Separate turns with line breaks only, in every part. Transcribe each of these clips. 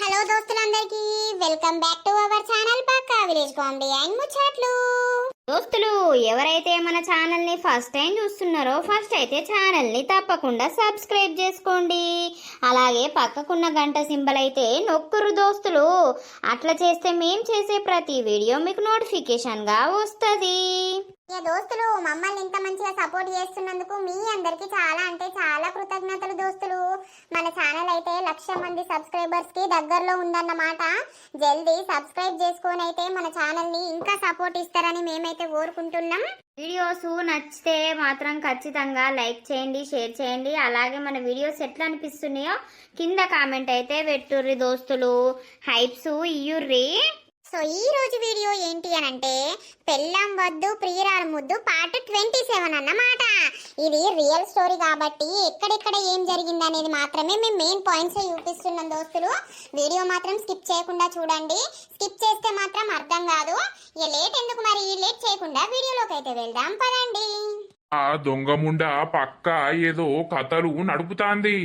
Hello దోస్తులందరికీ welcome back to our channel పక్కా village comedy and ముచ్చట్లు. దోస్తులు ఎవరైతే మన ఛానల్ ని ఫస్ట్ టైం చూస్తున్నారో ఫస్ట్ అయితే ఛానల్ ని తప్పకుండా సబ్స్క్రైబ్ చేసుకోండి. అలాగే పక్కకున్న గంట సింబల్ అయితే నొక్కురు దోస్తులు. అట్లా చేస్తే మేం చేసే ప్రతి వీడియో మీకు నోటిఫికేషన్ గా వస్తుంది. దోస్తులు మమ్మల్ని ఇంత మంచిగా సపోర్ట్ చేస్తున్నందుకు మీ అందరికి చాలా అంటే చాలా కృతజ్ఞతలు దోస్తులు. మన ఛానల్ అయితే 1,00,000 మంది సబ్స్క్రైబర్స్ కి దగ్గరలో ఉందన్నమాట. జల్దీ సబ్స్క్రైబ్ చేసుకొని అయితే మన ఛానల్ ని ఇంకా సపోర్ట్ ఇస్తారని మేమైతే కోరుకుంటున్నాం. వీడియోస్ నచ్చితే మాత్రం ఖచ్చితంగా లైక్ చేయండి, షేర్ చేయండి. అలాగే మన వీడియోస్ ఎట్లా అనిపిస్తున్నాయో కింద కామెంట్ అయితే పెట్టుర్రి దోస్తులు. హైప్స్ ఇయ్యుర్రి. సో ఈ రోజు వీడియో ఏంటి అని అంటే పెళ్ళాం వద్దు ప్రియురాలు ముద్దు పార్ట్ 27 అన్నమాట. ఇది రియల్ స్టోరీ కాబట్టి ఎక్కడెక్కడ ఏం జరిగింది అనేది మాత్రమే మేము మెయిన్ పాయింట్స్ చూపిస్తున్నాం దోస్తులు. వీడియో మాత్రం స్కిప్ చేయకుండా చూడండి. స్కిప్ చేస్తే మాత్రం అర్థం కాదు. ఇక లేట్ ఎందుకు, మరి లేట్ చేయకుండా వీడియోలోకి అయితే వెళ్దాం పదండి.
ఆ దొంగముండ పక్క ఏదో కథలు నడుపుతాంది.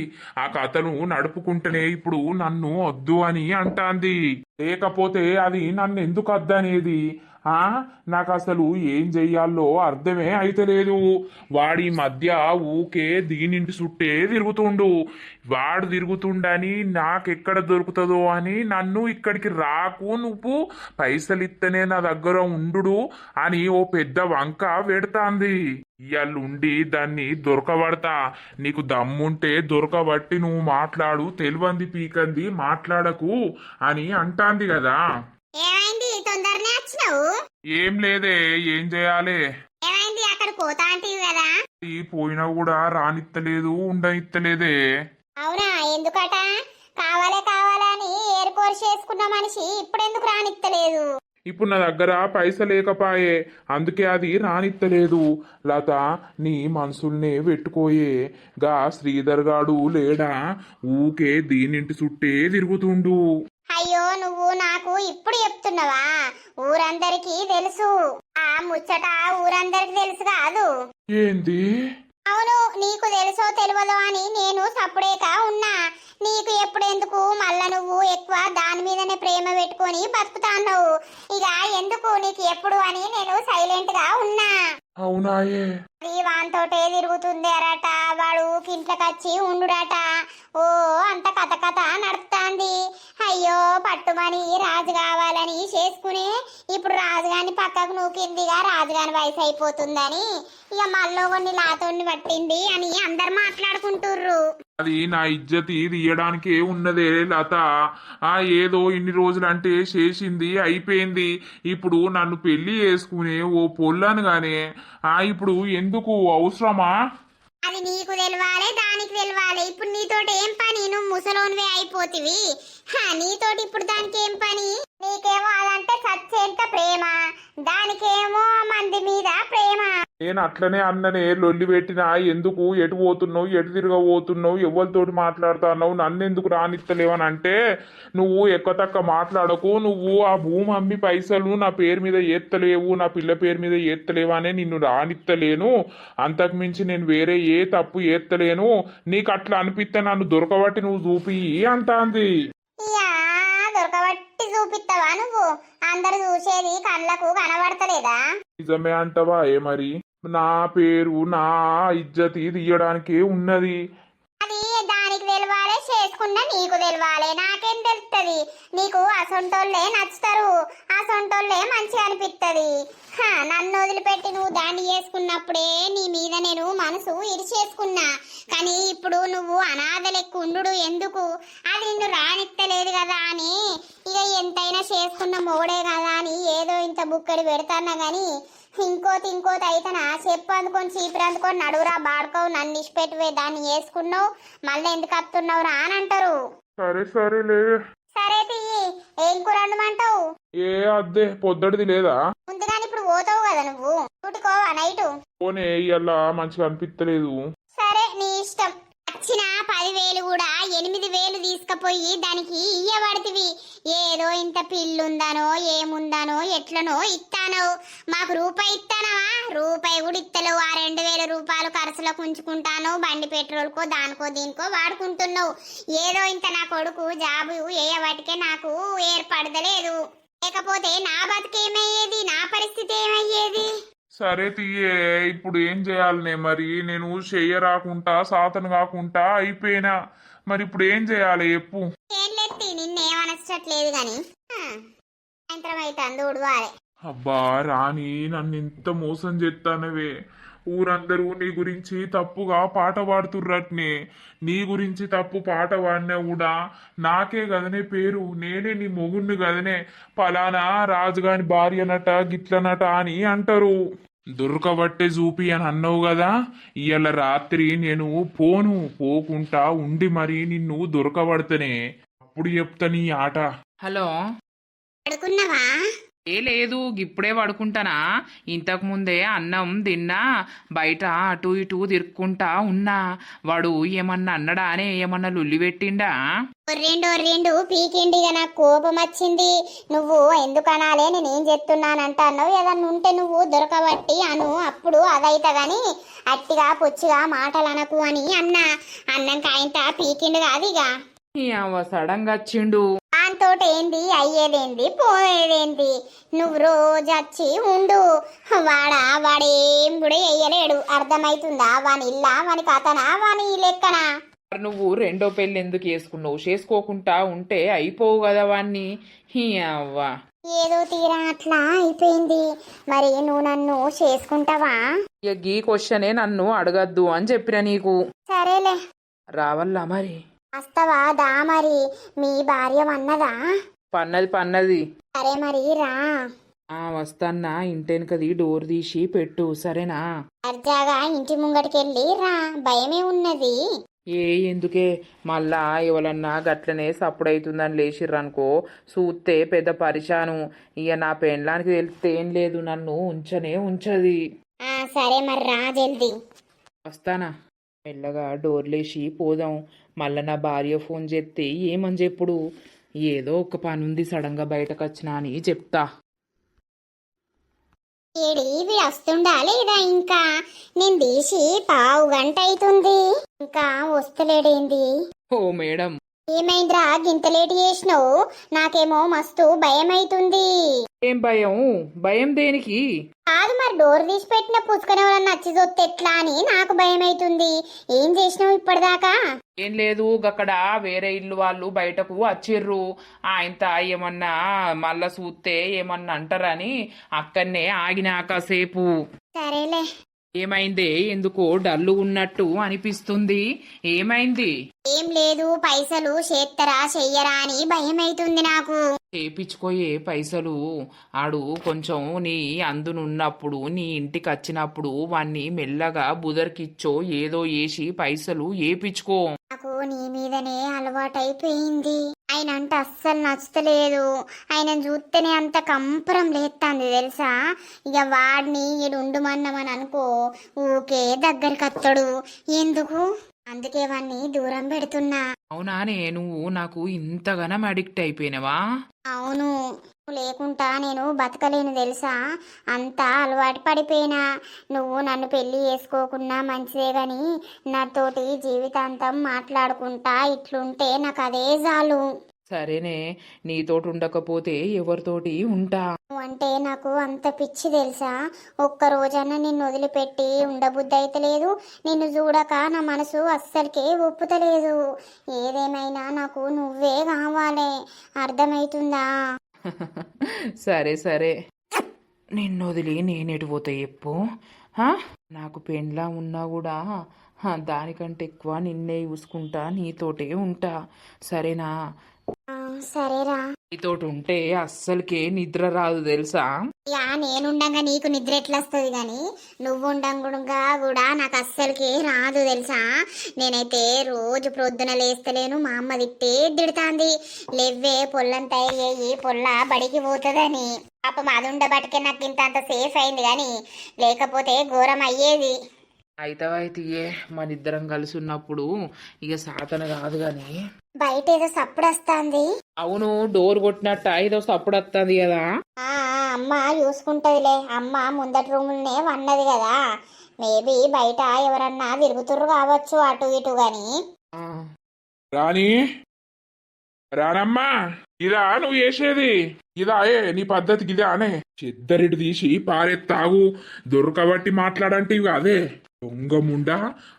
ఆ కథలు నడుపుకుంటేనే ఇప్పుడు నన్ను వద్దు అని అంటాంది. లేకపోతే అది నన్ను ఎందుకు వద్దనేది. నాకు అసలు ఏం చెయ్యాలో అర్థమే అయితలేదు. వాడి మధ్య ఊకే దీనింటి చుట్టే తిరుగుతుండు. వాడు తిరుగుతుండని నాకెక్కడ దొరుకుతుందో అని నన్ను ఇక్కడికి రాకు, నువ్వు పైసలు ఇస్తేనే నా దగ్గర ఉండు అని ఓ పెద్ద వంక పెడతాంది. ఇయ్యాలుండి దాన్ని దొరకబడతా. నీకు దమ్ముంటే దొరకబట్టి నువ్వు మాట్లాడు, తెలివంది పీకంది మాట్లాడకు అని అంటాంది కదా.
ఏమైంది తొందరనే వచ్చినావు?
ఏం లేదే, ఏం చేయాలి?
ఏమైంది అక్కడ పోతా అంటివి కదా?
పోయినా కూడా రానిత్తలేదు, ఉండనిత్తలేదే.
అవునా, ఎందుకట? కావాలని ఏర్పాటు చేసుకున్న మనిషి ఇప్పుడెందుకు రానిత్తలేదు?
ఇప్పుడు నా దగ్గర పైస లేకపాయే, అందుకే అది రానిత్తలేదు. లత నీ మనసుల్నే పెట్టుకోయే. గా శ్రీధర్ గాడు లేడా, ఊకే దీనింటి చుట్టే తిరుగుతుండు.
అయ్యో నువ్వు నాకు ఇప్పుడు చెప్తున్నావా? ఊరందరికీ తెలుసు ఆ ముచ్చట, ఊరందరికి తెలుసు కాదు?
ఏంది?
అవును, నీకు తెలుసో తెలియదో అని నేను సప్పుడేక ఉన్నా. నీకు ఎప్పుడెందుకు, మళ్ళా నువ్వు ఎక్కువ దాని మీదనే ప్రేమ పెట్టుకొని బతుకుతాన్నావు. ఇక ఎందుకు నీకు ఎప్పుడు అని నేను సైలెంట్ గా ఉన్నా.
అవునాయే,
వానితోటే తిరుగుతుంది అరట. వాడు ఇంట్లోకొచ్చి ఉండుడట. ఓ అంత కథ నడుపుతాంది. అయ్యో పట్టుమని రాజు కావాలని చేసుకుని ఇప్పుడు రాజుగాని పక్కకు నూకిందిగా, రాజుగాని వయసు అయిపోతుందని ఇక మళ్ళీ కొన్ని లాతోని పట్టింది అని అందరు మాట్లాడుకుంటుర్రు.
అది నా ఇజ్జతి తీయడానికే ఉన్నదే లత. ఏదో ఇన్ని రోజులంటే చేసింది అయిపోయింది. ఇప్పుడు నన్ను పెళ్లి చేసుకునే ఓ పొల్లాను గానే ఇప్పుడు ఎందుకు అవసరమా?
అది నీకు తెలవాలి, దానికి తెలవాలి. ఇప్పుడు నీతోటి ఏం పని? నువ్వు ముసలోనివే అయిపోతివి. నీతోటి ఇప్పుడు దానికి ఏం పని? నీకేమో అదంటే సచ్చేంత ప్రేమ, దానికేమో మంది మీద ప్రేమ.
నేను అట్లనే అన్ననే లొల్లి పెట్టినా, ఎందుకు ఎటు పోతున్నావు, ఎటు తిరగబోతున్నావు, ఎవరితోటి మాట్లాడుతున్నావు, నన్ను ఎందుకు రానిత్తలేవని అంటే, నువ్వు ఎక్కువ తక్కువ మాట్లాడకు, నువ్వు ఆ భూమి అమ్మి పైసలు నా పేరు మీద ఏత్తలేవు, నా పిల్ల పేరు మీద ఏత్తలేవు అనే నిన్ను రానిత్తలేను. అంతకు మించి నేను వేరే ఏ తప్పు ఏత్తలేను. నీకు అట్లా అనిపిస్తే నన్ను దొరకబట్టి నువ్వు చూపి అంటాంది.
దొరకబట్టి చూపిస్తావా నువ్వు? అందరు చూసేది కళ్ళకు కనబడతలేదా?
నిజమే అంటవా? మరి నా పేరు నా ఇజ్జతి తీయడానికే ఉన్నది.
అది దానికి తెలవాలి, చేసుకున్నా నీకు తెలవాలి. నాకేం తెలుస్తుంది? నీకు అసొంటోళ్ళే నచ్చుతారు, అసొంటోళ్ళే మంచిగా అనిపిస్తుంది. నన్ను వదిలిపెట్టి నువ్వు దాన్ని చేసుకున్నప్పుడే నీ మీద నేను మనసు ఇరిచేసుకున్నా. కానీ ఇప్పుడు నువ్వు అనాథ లెక్క ఉండు ఎందుకు? అది నిన్ను రానిత్తలేదు కదా అని ఇక ఎంతైనా చేసుకున్న మొగుడే కదా అని ఏదో ఇంత బుక్కడి పెడతాన్నా గాని ఇంకోతి అయితేనా చెప్పు అందుకొని చీపురు అందుకొని నడువురా బాడుకోవు, నన్ను ఇష్టపెట్టివే దాన్ని చేసుకున్నావు, మళ్ళీ ఎందుకు వస్తున్నావు రా అని అంటారు.
సరేలే.
సరే తియ్యి, ఏం కూర వండమంటావు?
ఏ అద్దే పొద్దడిది లేదా?
ముందుగాని ఇప్పుడు పోతావు కదా నువ్వు, చుట్టుకోవా నైటు?
పోనే, ఇయ్యాల మంచిగా అనిపిస్తలేదు.
సరే నీ ఇష్టం. వచ్చిన 10,000 కూడా 8,000 తీసుకుపోయి దానికి ఇయ్యబడితివి. ఏదో ఇంత పిల్లుందనో ఏముందనో ఎట్లనో ఇస్తానో, మాకు రూపాయి ఇస్తానవా? రూపాయి కూడా ఇత్తలేవు. ఆ 2,000 రూపాయలు ఖర్చులకు ఉంచుకుంటాను, బండి పెట్రోల్కో దానికో దీనికో వాడుకుంటున్నావు. ఏదో ఇంత నా కొడుకు జాబు వేయబట్టికే నాకు ఏర్పడదలేదు. లేకపోతే నా బతుకేమయ్యేది, నా పరిస్థితి ఏమయ్యేది?
సరే తీయే, ఇప్పుడు ఏం చేయాలనే మరి? నేను చెయ్యరాకుంటా సాతను కాకుండా అయిపోయినా, మరి ఇప్పుడు ఏం చేయాలి చెప్పు.
ఏం లెత్తి నిన్నేమనచ్చట్లేదు గాని సాయంత్రం అయితే ఉడవాలి.
అబ్బా రాణి, నన్ను ఇంత మోసం చేస్తానవే. ఊరందరూ నీ గురించి తప్పుగా పాట పాడుతుర్రట్నే. నీ గురించి తప్పు పాట పాడినా కూడా నాకే గదనే పేరు, నేనే నీ మొగుణ్ణి గదనే. పలానా రాజుగాని భార్యనట గిట్లనట అని అంటారు. దొరకబట్టే చూపి అని అన్నావు కదా, ఇవాళ రాత్రి నేను పోకుంటా ఉండి మరి నిన్ను దొరకబడతనే, అప్పుడు చెప్తా నీ ఆట.
హలో,
పడుకున్నావా?
లేదు ఇప్పుడే పడుకుంటానా. ఇంతకు ముందే అన్నం తిన్నా, బయట అటు ఇటు తిరుక్కుంటా ఉన్నా. వాడు ఏమన్నా అన్నడా అనే ఏమన్నా లొల్లి పెట్టిండా?
రెండు పీకిండిగా నాకు కోపం వచ్చింది. నువ్వు ఎందుకు అనాలే, నేనేం చెప్తున్నానంటాను. ఏదన్నా ఉంటే నువ్వు దొరకబట్టి అను, అప్పుడు అదైతే గాని అట్టిగా పొచ్చిగా మాటలు అనకు అని అన్నా. అన్నంక ఆయన పీకిండు కాదు ఇక.
సడన్ గా వచ్చిండు.
దాంతో ఏంది అయ్యేదేంది పోయేదేంది? నువ్వు రోజు వచ్చి ఉండు. వాడేం కూడా చెయ్యలేడు, అర్థమైతుందా? వాని ఇల్లా, వాని కథనా, వాని లెక్కనా?
నువ్వు రెండో పెళ్లి ఎందుకు చేసుకున్నావు? చేసుకోకుండా ఉంటే అయిపోవు కదా వాణ్ణి. అవ్వా
ఏదో తీరా అట్లా అయిపోయింది. మరి నువ్వు నన్ను చేసుకుంటావా?
ఇక గీ క్వశ్చనే నన్ను అడగద్దు అని చెప్పిన నీకు.
సరేలే,
రావల్లా మరి?
వస్తావా? దా మరి. మీ భార్య అన్నదా?
పన్నది.
సరే మరి రా.
వస్తాన్నా. ఇంటెనకది డోర్ తీసి పెట్టు, సరేనా?
అర్జాగా ఇంటి ముంగటికెళ్ళి రా, భయమే ఉన్నది.
ఎందుకే మళ్ళా ఎవరన్నా గట్లనే సప్పుడైతుందని లేచిర్రనుకో, చూస్తే పెద్ద పరిశాను. ఇక నా పెండ్లానికి తెలిస్తే ఏం లేదు, నన్ను ఉంచది.
సరే మరి రా జల్దీ.
వస్తానా. మెల్లగా డోర్లేసి పోదాం. మళ్ళా నా భార్య ఫోన్ చేస్తే ఏమని చెప్పుడు? ఏదో ఒక పని ఉంది సడన్గా బయటకు వచ్చినా అని చెప్తా.
ఏడి వస్తుండా లేదా? ఇంకా నేను తీసి 1/2 గంట అవుతుంది, ఇంకా వస్తలేడేంది?
ఓ మేడం,
ఏమైందిరా గింత లేట్ చేసినావు? నాకేమో మస్తు భయం అవుతుంది.
ఏం భయం? భయం దేనికి?
కాదు మరి, డోర్ తీసి పెట్టిన పుచ్చుకొని ఎవరన్నా నచ్చి చూస్తే ఎట్లా అని నాకు భయం అవుతుంది. ఏం చేసినావు ఇప్పటిదాకా?
ఏం లేదు, అక్కడ వేరే ఇల్లు వాళ్ళు బయటకు వచ్చిర్రు. ఆయనత ఏమన్నా మళ్ళా చూస్తే ఏమన్నా అంటారని అక్కడనే ఆగినా కాసేపు.
సరేలే.
ఏమైందే? ఎందుకో డల్లు ఉన్నట్టు అనిపిస్తుంది. ఏమైంది?
ఏం లేదు, పైసలు చేత్తరా చెయ్యరా అని భయం అవుతుంది నాకు.
చేపించుకోయే పైసలు. ఆడు కొంచెం నీ అందునున్నప్పుడు నీ ఇంటికి వచ్చినప్పుడు వాణ్ణి మెల్లగా బుదర్కిచ్చో ఏదో వేసి పైసలు ఏపించుకో.
నాకు నీ మీదనే అలవాటైపోయింది. ఆయన అంటే అస్సలు నచ్చలేదు. ఆయన చూస్తేనే అంత కంపరం లేస్తుంది తెలుసా. ఇక వాడిని ఈడుండుమన్నామని అనుకో, ఊకే దగ్గరికి అత్తడు. ఎందుకు? అందుకే వాణ్ణి దూరం పెడుతున్నా.
అవునానే, నువ్వు నాకు ఇంతగానం అడిక్ట్ అయిపోయినవా?
అవును, లేకుండా నేను బతకలేను తెలుసా. అంతా అలవాటు పడిపోయినా. నువ్వు నన్ను పెళ్లి చేసుకోకున్నా మంచిదే గాని నాతోటి జీవితాంతం మాట్లాడుకుంటా ఇట్లుంటే నాకు అదే చాలు.
సరేనే, నీతోటి ఉండకపోతే ఎవరితోటి ఉంటా?
అంటే నాకు అంత పిచ్చి తెలుసా. ఒక్క రోజన్నా నిన్ను వదిలిపెట్టి ఉండబుద్ధి అయితే లేదు. నిన్ను చూడక నా మనసు అస్సలకే ఒప్పుతలేదు. ఏదేమైనా నాకు నువ్వే కావాలి, అర్థమవుతుందా?
సరే, నిన్ను వదిలి నేనెటు పోతా చెప్పు? నాకు పెండ్లా ఉన్నా కూడా దానికంటే ఎక్కువ నిన్నే చూసుకుంటా, నీతోటే ఉంటా, సరేనా?
సరేరా.
నీతోటి ఉంటే అస్సలకే నిద్ర రాదు తెలుసా.
నేనుండగా నీకు నిద్ర ఎట్లా వస్తుంది గాని, నువ్వు ఉండంగా కూడా నాకు అస్సలకి రాదు తెలుసా. నేనైతే రోజు ప్రొద్దున లేస్తలేను, మా అమ్మ తిడుతాంది. లేవ్వే పొల్లం తయారు చేయి, పొల్ల బడికి పోతుందని. పాపం అది ఉండబట్టికే నాకు ఇంత సేఫ్ అయింది గాని, లేకపోతే ఘోరం అయ్యేది.
అయితే మన ఇద్దరం కలిసి ఉన్నప్పుడు ఇక సాతన కాదు గాని
బయట ఏదో సప్పుడు వస్తాంది.
అవును డోర్ కొట్టినట్ట ఏదో సప్పుడు వస్తుంది కదా.
అమ్మ చూసుకుంటదిలే. అమ్మ ముందటి రూములనే వన్నది కదా, మేబీ బయట ఎవరన్నా తిరుగుతుర్రు కావచ్చు అటు ఇటు గాని.
రాణి రానమ్మా, ఇదా నువ్వు చేసేది? ఇదా నీ పద్ధతి గిదా అనే చెద్దరిటి తీసి పారెత్తాగు దొరకబట్టి మాట్లాడంటే అదే దొంగ ముండా.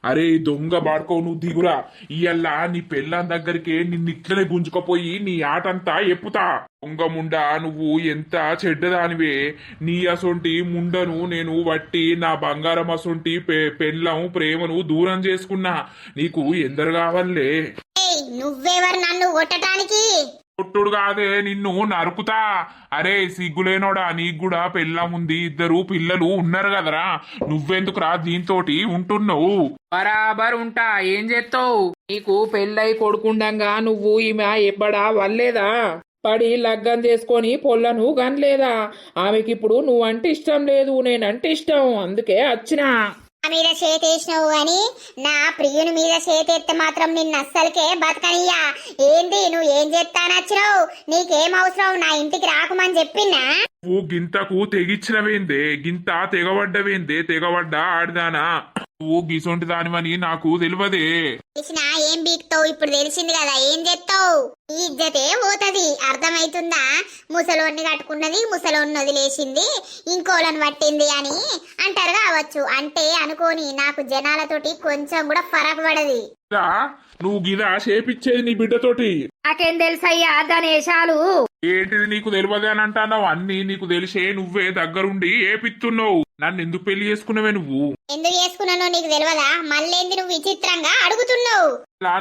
అరే దొంగ బాడుకో, నువ్వు దిగురా. ఇయ్యల్లా నీ పెళ్ళాం దగ్గరికి నిన్ను ఇట్లనే గుంజుకపోయి నీ ఆటంతా ఎప్పుతా. దొంగ ముండా, నువ్వు ఎంత చెడ్డదానివే. నీ అసొంటి ముండను నేను వట్టి నా బంగారం అసొంటి పెళ్ళం ప్రేమను దూరం చేసుకున్నా. నీకు ఎందరు కావాలే?
నువ్వెవరు నన్ను కొట్టడానికి?
కొట్టుడు కాదే, నిన్ను నరుకుతా. అరే సిగ్గులేనోడా, నీకు కూడా పెళ్ళం ఉంది, ఇద్దరు పిల్లలు ఉన్నారు కదరా. నువ్వెందుకురా దీంతోటి ఉంటున్నావు?
బరాబర్ ఉంటా. ఏం చేస్తావు? నీకు పెళ్ళై కొడుకుండంగా నువ్వు ఈమె ఎబ్బడా వల్లేదా? పడి లగ్గం చేసుకొని పొల్లను గనలేదా? ఆమెకిప్పుడు నువ్వంటే ఇష్టం లేదు, నేనంటే ఇష్టం, అందుకే వచ్చినా.
మీద చేతేసినావు గాని నా ప్రియుని మీద చేతెత్తే మాత్రం నిన్ను అస్సలకే బతకనియ్యా. ఏంది నువ్వు ఏం చేస్తానచ్చినావు? నీకేం అవసరం? నా ఇంటికి రాకుమని చెప్పినా?
నువ్వు గింతకు తెగిచ్చినవేందే? గింత తెగబడ్డవేందే? తెగబడ్డా ఆడిదానా? నువ్వు గిసొంటి దానివని నాకు తెలియదే.
తెలిసినా ఏం బీక్తావు? ఇప్పుడు తెలిసింది కదా, ఏం చేస్తావు? ఈ ఇజ్జతే పోతది, అర్థమైతుందా? ముసలోన్ని కట్టుకున్నది, ముసలోన్ని వదిలేసింది, ఇంకోళ్ళని పట్టింది అని అంటారు కావచ్చు. అంటే అనుకోని నాకు జనాలతోటి కొంచెం కూడా ఫరక్ పడది.
నువ్వు గిదా చేపిచ్చేది నీ బిడ్డతోటి?
నాకేం తెలుసయ్యా దాని వేషాలు.
ఏంటిది నీకు తెలియదు అని అంటున్నావు? అన్ని నీకు తెలిసే నువ్వే దగ్గరుండి ఏపిస్తున్నావు. నన్ను ఎందుకు పెళ్లి చేసుకున్నావే నువ్వు?
ఎందుకు చేసుకున్నానో నీకు తెలియదా? మళ్ళేంది నువ్వు విచిత్రంగా అడుగుతున్నావు?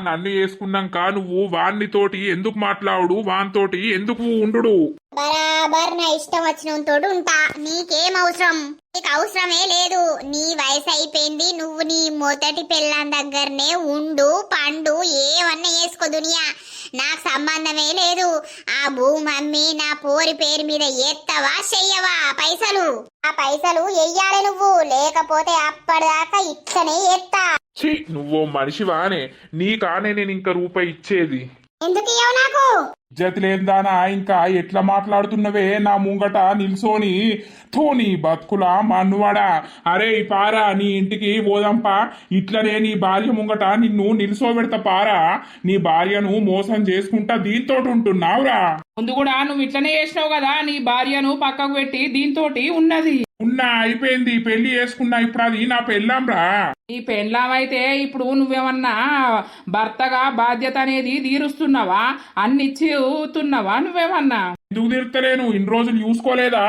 నన్ను చేసుకున్నాక నువ్వు వాణ్ణి తోటి ఎందుకు మాట్లాడు, వానితోటి ఎందుకు ఉండు?
బరాబర్ నా ఇష్టం వచ్చిన తోడు ఉంటా. నీకేం అవసరం? నీకు అవసరమే లేదు. నీ వయసు అయిపోయింది. నువ్వు నీ మొదటి పెళ్ళాం దగ్గరనే ఉండు, పండు, ఏమన్నా చేసుకో దునియా. నాకు సంబంధమే లేదు. ఆ భూమి అమ్మి నా పోరి పేరు మీద ఎత్తవా చెయ్యవా? పైసలు ఆ పైసలు ఎయ్యాలి నువ్వు, లేకపోతే అప్పటిదాకా ఇట్లనే ఎత్తా.
నువ్వు మనిషివానే? నీకానే నేను ఇంకా రూపాయి ఇచ్చేది?
ఎందుకు ఇయ్యవు నాకు?
ఇజ్జతి లేదానా? ఇంకా ఎట్లా మాట్లాడుతున్నవే నా ముంగట నిల్సోని? నీ బతుకులా మన్నువాడా. అరే పారా, నీ ఇంటికి పోదాంపా. ఇట్లనే నీ భార్య ముంగట నిన్ను నిల్సోబెడతా పారా. నీ భార్యను మోసం చేసుకుంటా దీంతో ఉంటున్నావురా.
ముందు కూడా నువ్వు ఇట్లనే చేసినావు కదా, నీ భార్యను పక్కకు పెట్టి దీంతోటి ఉన్నది.
ఉన్నా అయిపోయింది, పెళ్లి చేసుకున్నా. ఇప్పుడు అది నా పెళ్ళాంరా.
నీ పెళ్ళామైతే ఇప్పుడు నువ్వేమన్నా భర్తగా బాధ్యత అనేది తీరుస్తున్నావా? అన్నిచ్చి ఊతున్నావా నువ్వేమన్నా?
ఎందుకు తీర్తలేను? ఇన్ని రోజులు చూసుకోలేదా?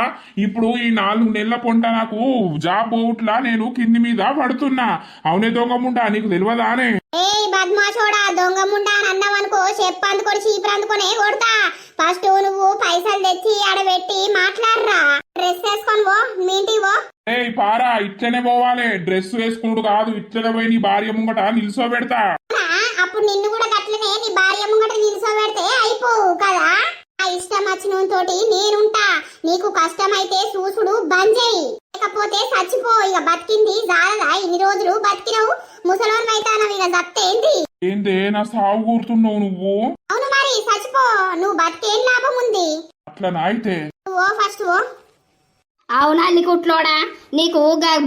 ఇప్పుడు ఈ 4 నెలల పొంట నాకు జాబ్ పోట్లా నేను కింది మీద పడుతున్నా. అవునే దొంగముండా, నీకు తెలియదానే?
ఏ బద్మాషోడా, దొంగ ముండా అని అన్నావనుకో చెప్పు అందుకొని చీపురు అందుకొనే కొడతా. ఫస్ట్ నువ్వు పైసలు తెచ్చి ఆడబెట్టి మాట్లాడరా. డ్రెస్ వేసుకొని పో, మీ ఇంటికి పో.
ఏ పారా, ఇట్లనే పోవాలి. డ్రెస్ వేసుకున్నాడు కాదు, ఇట్లనే పోయి నీ భార్య ముంగట నిల్చోబెడతా.
అప్పుడు నిన్ను కూడా గట్లనే నీ భార్య ముంగట నిల్చోబెడితే అయిపోవు కదా. ఆ ఇష్టం వచ్చిన తోటి నేనుంటా. నీకు కష్టమైతే చూసుడు బంద్ చేయి, లేకపోతే చచ్చిపో. ఇక బతికింది జాలదా? ఇన్ని రోజులు బతికినవు, ముసలోన్ అయితానవు, ఇక దత్తేంది?
ఏందే నా సాగు కూరుతున్నావు నువ్వు?
అవును మరి చచ్చిపో. నువ్వు బతికేం లాభం ఉంది?
అట్లా అయితే
నువ్వు ఫస్ట్
అవునా కుట్లోడా, నీకు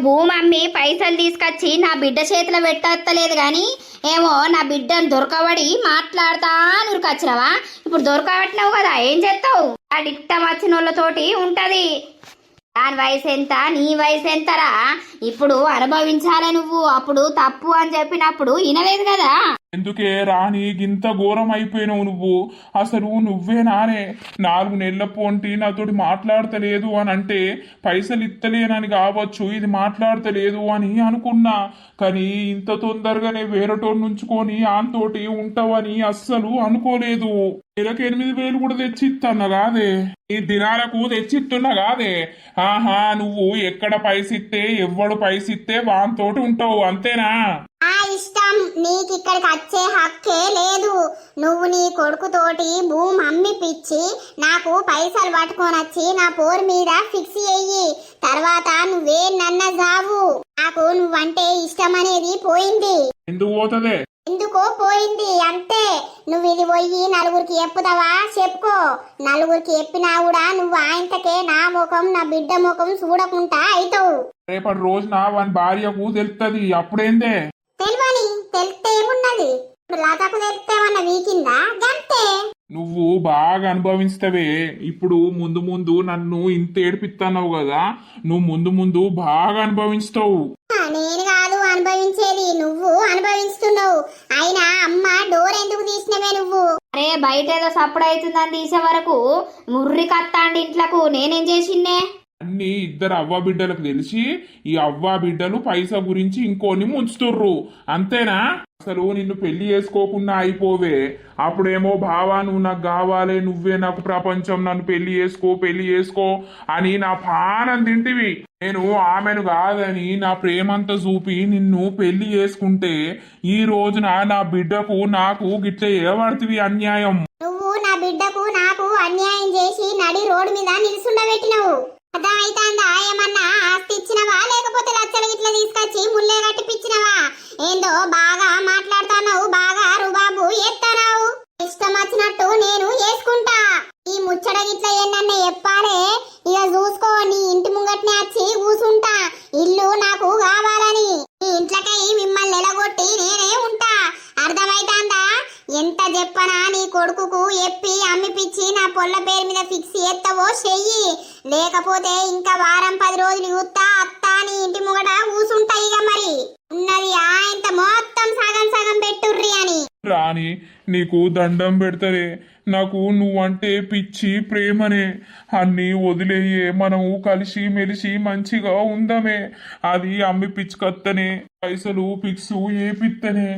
భూమి అమ్మి పైసలు తీసుకొచ్చి నా బిడ్డ చేతిలో పెట్టలేదు గాని ఏమో నా బిడ్డను దొరకబడి మాట్లాడతా నురికొచ్చినావా? ఇప్పుడు దొరకబట్టినావు కదా, ఏం చేస్తావు? ఆ ఇష్టం వచ్చిన వాళ్ళతోటి ఉంటది. దాని వయసు ఎంత, నీ వయసు ఎంతరా? ఇప్పుడు అనుభవించాలే నువ్వు. అప్పుడు తప్పు అని చెప్పినప్పుడు వినలేదు కదా.
ఎందుకే రాని గింత ఘోరం అయిపోయినావు నువ్వు? అసలు నువ్వే నానే 4 నెలల పొంటి నాతోటి మాట్లాడతలేదు అని అంటే పైసలు ఇత్తలేనని కావచ్చు, ఇది మాట్లాడతలేదు అని అనుకున్నా. కానీ ఇంత తొందరగానే వేరేటోడు నుంచుకొని ఆంతోటి ఉంటావని అస్సలు అనుకోలేదు. నెలకు 8,000 కూడా తెచ్చిస్తున్నా కాదే, ఈ దినాలకు తెచ్చిస్తున్నా కాదే. ఆహా, నువ్వు ఎక్కడ పైసిస్తే ఎవ్వడు పైసిస్తే వాంతోటి ఉంటావు, అంతేనా?
ఆ ఇష్టం నీకు ఇక్కడికి వచ్చే హక్కే లేదు. నువ్వు నీ కొడుకుతోటి భూమి అమ్మిపిచ్చి నాకు పైసలు పట్టుకొని వచ్చి నా పోరు మీద ఫిక్స్ అయ్యి తర్వాత నువ్వే నన్న జావు. ఆ నాకు నువ్వంటే ఇష్టం అనేది పోయింది.
ఎందుకు పోతదే?
ఎందుకో పోయింది అంతే. నువ్వు ఇది పోయి నలుగురికి చెప్పుతావా? చెప్పుకో. నలుగురికి చెప్పినా కూడా నువ్వు ఆయనకే నా ముఖం నా బిడ్డ ముఖం చూడకుండా అవుతావు.
రేపటి రోజున వాని భార్యకు తెలుస్తుంది. అప్పుడేందే?
తెలియని తెలిస్తే ఏమున్నది? ఇప్పుడు లతకు తెలిస్తేమన్నా వీకిందా? గంతే.
నువ్వు బాగా అనుభవిస్తావే. ఇప్పుడు ముందు ముందు నన్ను ఇంత ఏడిపిస్తున్నావు కదా, నువ్వు ముందు ముందు బాగా అనుభవిస్తావు.
నేను కాదు అనుభవించేది, నువ్వు అనుభవిస్తున్నావు. అయినా అమ్మ డోర్ ఎందుకు తీసినవే నువ్వు?
అరే బయట ఏదో సప్పుడు అవుతుందని తీసే వరకు ముర్రి కత్తాండి ఇంట్లకు నేనేం చేసిందే?
అన్ని ఇద్దరు అవ్వ బిడ్డలకు తెలిసి ఈ అవ్వ బిడ్డలు పైసా గురించి ఇంకోని ముంచుతుర్రు. అంతేనా? అసలు నిన్ను పెళ్లి చేసుకోకుండా అయిపోవే. అప్పుడేమో బావా నువ్వు నాకు కావాలి, నువ్వే నాకు ప్రపంచం, నన్ను పెళ్లి చేసుకో అని నా పానం తింటివి. నేను ఆమెను కాదని నా ప్రేమంతా చూపి నిన్ను పెళ్లి చేసుకుంటే ఈ రోజున నా బిడ్డకు నాకు గిట్ల ఏవడుతుంది అన్యాయం.
నువ్వు నా బిడ్డకు నాకు అన్యాయం చేసి నడి రోడ్డు మీద నిలుసుండబెట్టినవు. అర్థమైతాందా? ఏమన్నా ఆస్తి ఇచ్చినవా లేకపోతే లచ్చలు గిట్ల తీసుకొచ్చి ముల్లే కట్టిపిచ్చినవా? ఏందో బాగా మాట్లాడుతున్నావు, బాగా రుబాబు ఎత్తనావు. ఇష్టం వచ్చినట్టు నేను చేసుకుంటా. ఈ ముచ్చట గిట్ల ఏంటన్నా చెప్పాలే. ఇక చూసుకో, నీ ఇంటి ముంగట్నే వచ్చి కూసుంటా. ఇల్లు నాకు కావాలని ఈ ఇంట్లకై మిమ్మల్ని ఎలగొట్టి నేనే ఉంటా. అర్థమైతాందా? ఎంత చెప్పనా నీ కొడుకుకు ఎప్పి అమ్మిపిచ్చి నా పొల్ల పేరు మీద ఫిక్స్ చేస్తావో చెయ్యి. లేకపోతే ఇంకా వారం 10 రోజులు చూస్తా అత్తా నీ ఇంటి ముంగట కూసుంటాయి. ఇక మరి ఉన్నది ఆయంత మొత్తం సగం సగం పెట్టుర్రి అని.
రాని నీకు దండం పెడతారే. నాకు నువ్వంటే పిచ్చి ప్రేమనే. అన్ని వదిలేయే, మనము కలిసి మెలిసి మంచిగా ఉందమే. అది అమ్మి పిచ్చుకత్తనే, పైసలు ఫిక్స్ ఏపిత్తనే.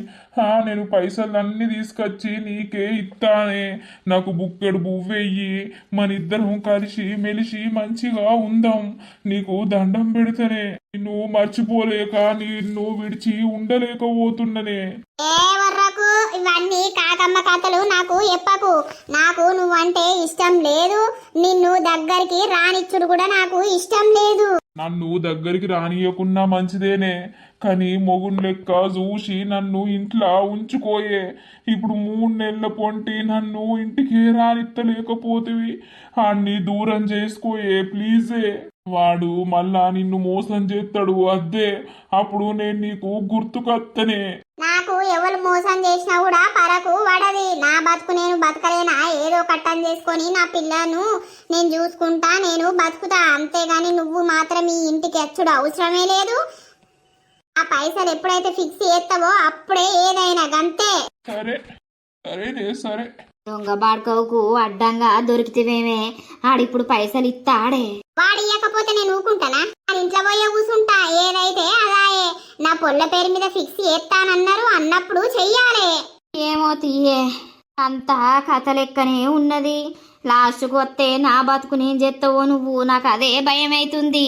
నేను పైసలు అన్ని తీసుకొచ్చి నీకే ఇస్తానే. నాకు బుక్కెడు బువ్వెయ్యి, మన ఇద్దరం కలిసి మెలిసి మంచిగా ఉందాం. నీకు దండం పెడతానే. నిన్ను మర్చిపోలేక నిన్ను విడిచి ఉండలేకపోతున్ననే.
వర్రకు ఇవన్నీ కాకమ్మ కథలు నాకు చెప్పకు. నాకు నువ్వంటే ఇష్టం లేదు. నిన్ను దగ్గరికి రానిచ్చుడు కూడా నాకు ఇష్టం లేదు.
నన్ను దగ్గరికి రానియకున్నా మంచిదేనే, కానీ మొగున్ లెక్క చూసి నన్ను ఇంట్లో ఉంచుకోయే. ఇప్పుడు 3 నెలల పొంటి నన్ను ఇంటికి రానిత్తలేకపోతివి. అన్ని దూరం చేసుకోయే ప్లీజే. వాడు మళ్ళా నిన్ను మోసం చేస్తాడు అద్దే. అప్పుడు నేను నీకు గుర్తుకొత్తనే.
నాకు ఎవరు మోసం చేసినా కూడా పరకు పడది. నా బతుకు నేను బతకలేనా? ఏదో కట్టం చేసుకొని నా పిల్లను నేను చూసుకుంటా, నేను బతుకుతా. అంతేగాని నువ్వు మాత్రం ఈ ఇంటికి వచ్చుడు అవసరమే లేదు. ఆ పైసలు ఎప్పుడైతే ఫిక్స్ చేస్తావో అప్పుడే ఏదైనా గంతే.
సరే సరేనే సరే.
దొంగ బాడుకోకు అడ్డంగా దొరికితేవేమే. ఆడిప్పుడు పైసలు ఇస్తాడే.
వాడు ఇయ్యకపోతే నేను ఊకుంటానా? నా ఇంట్లో పోయే కూసుంటా. ఏదైతే అలాయే. నా పొల్ల పేరు మీద ఫిక్స్ చేస్తానన్నారు అన్నప్పుడు చెయ్యాలి.
ఏమో తీయే, అంతా కథ లెక్కనే ఉన్నది. లాస్ట్కు వస్తే నా బతుకు నేను చేస్తావో నువ్వు, నాకు అదే భయం అవుతుంది.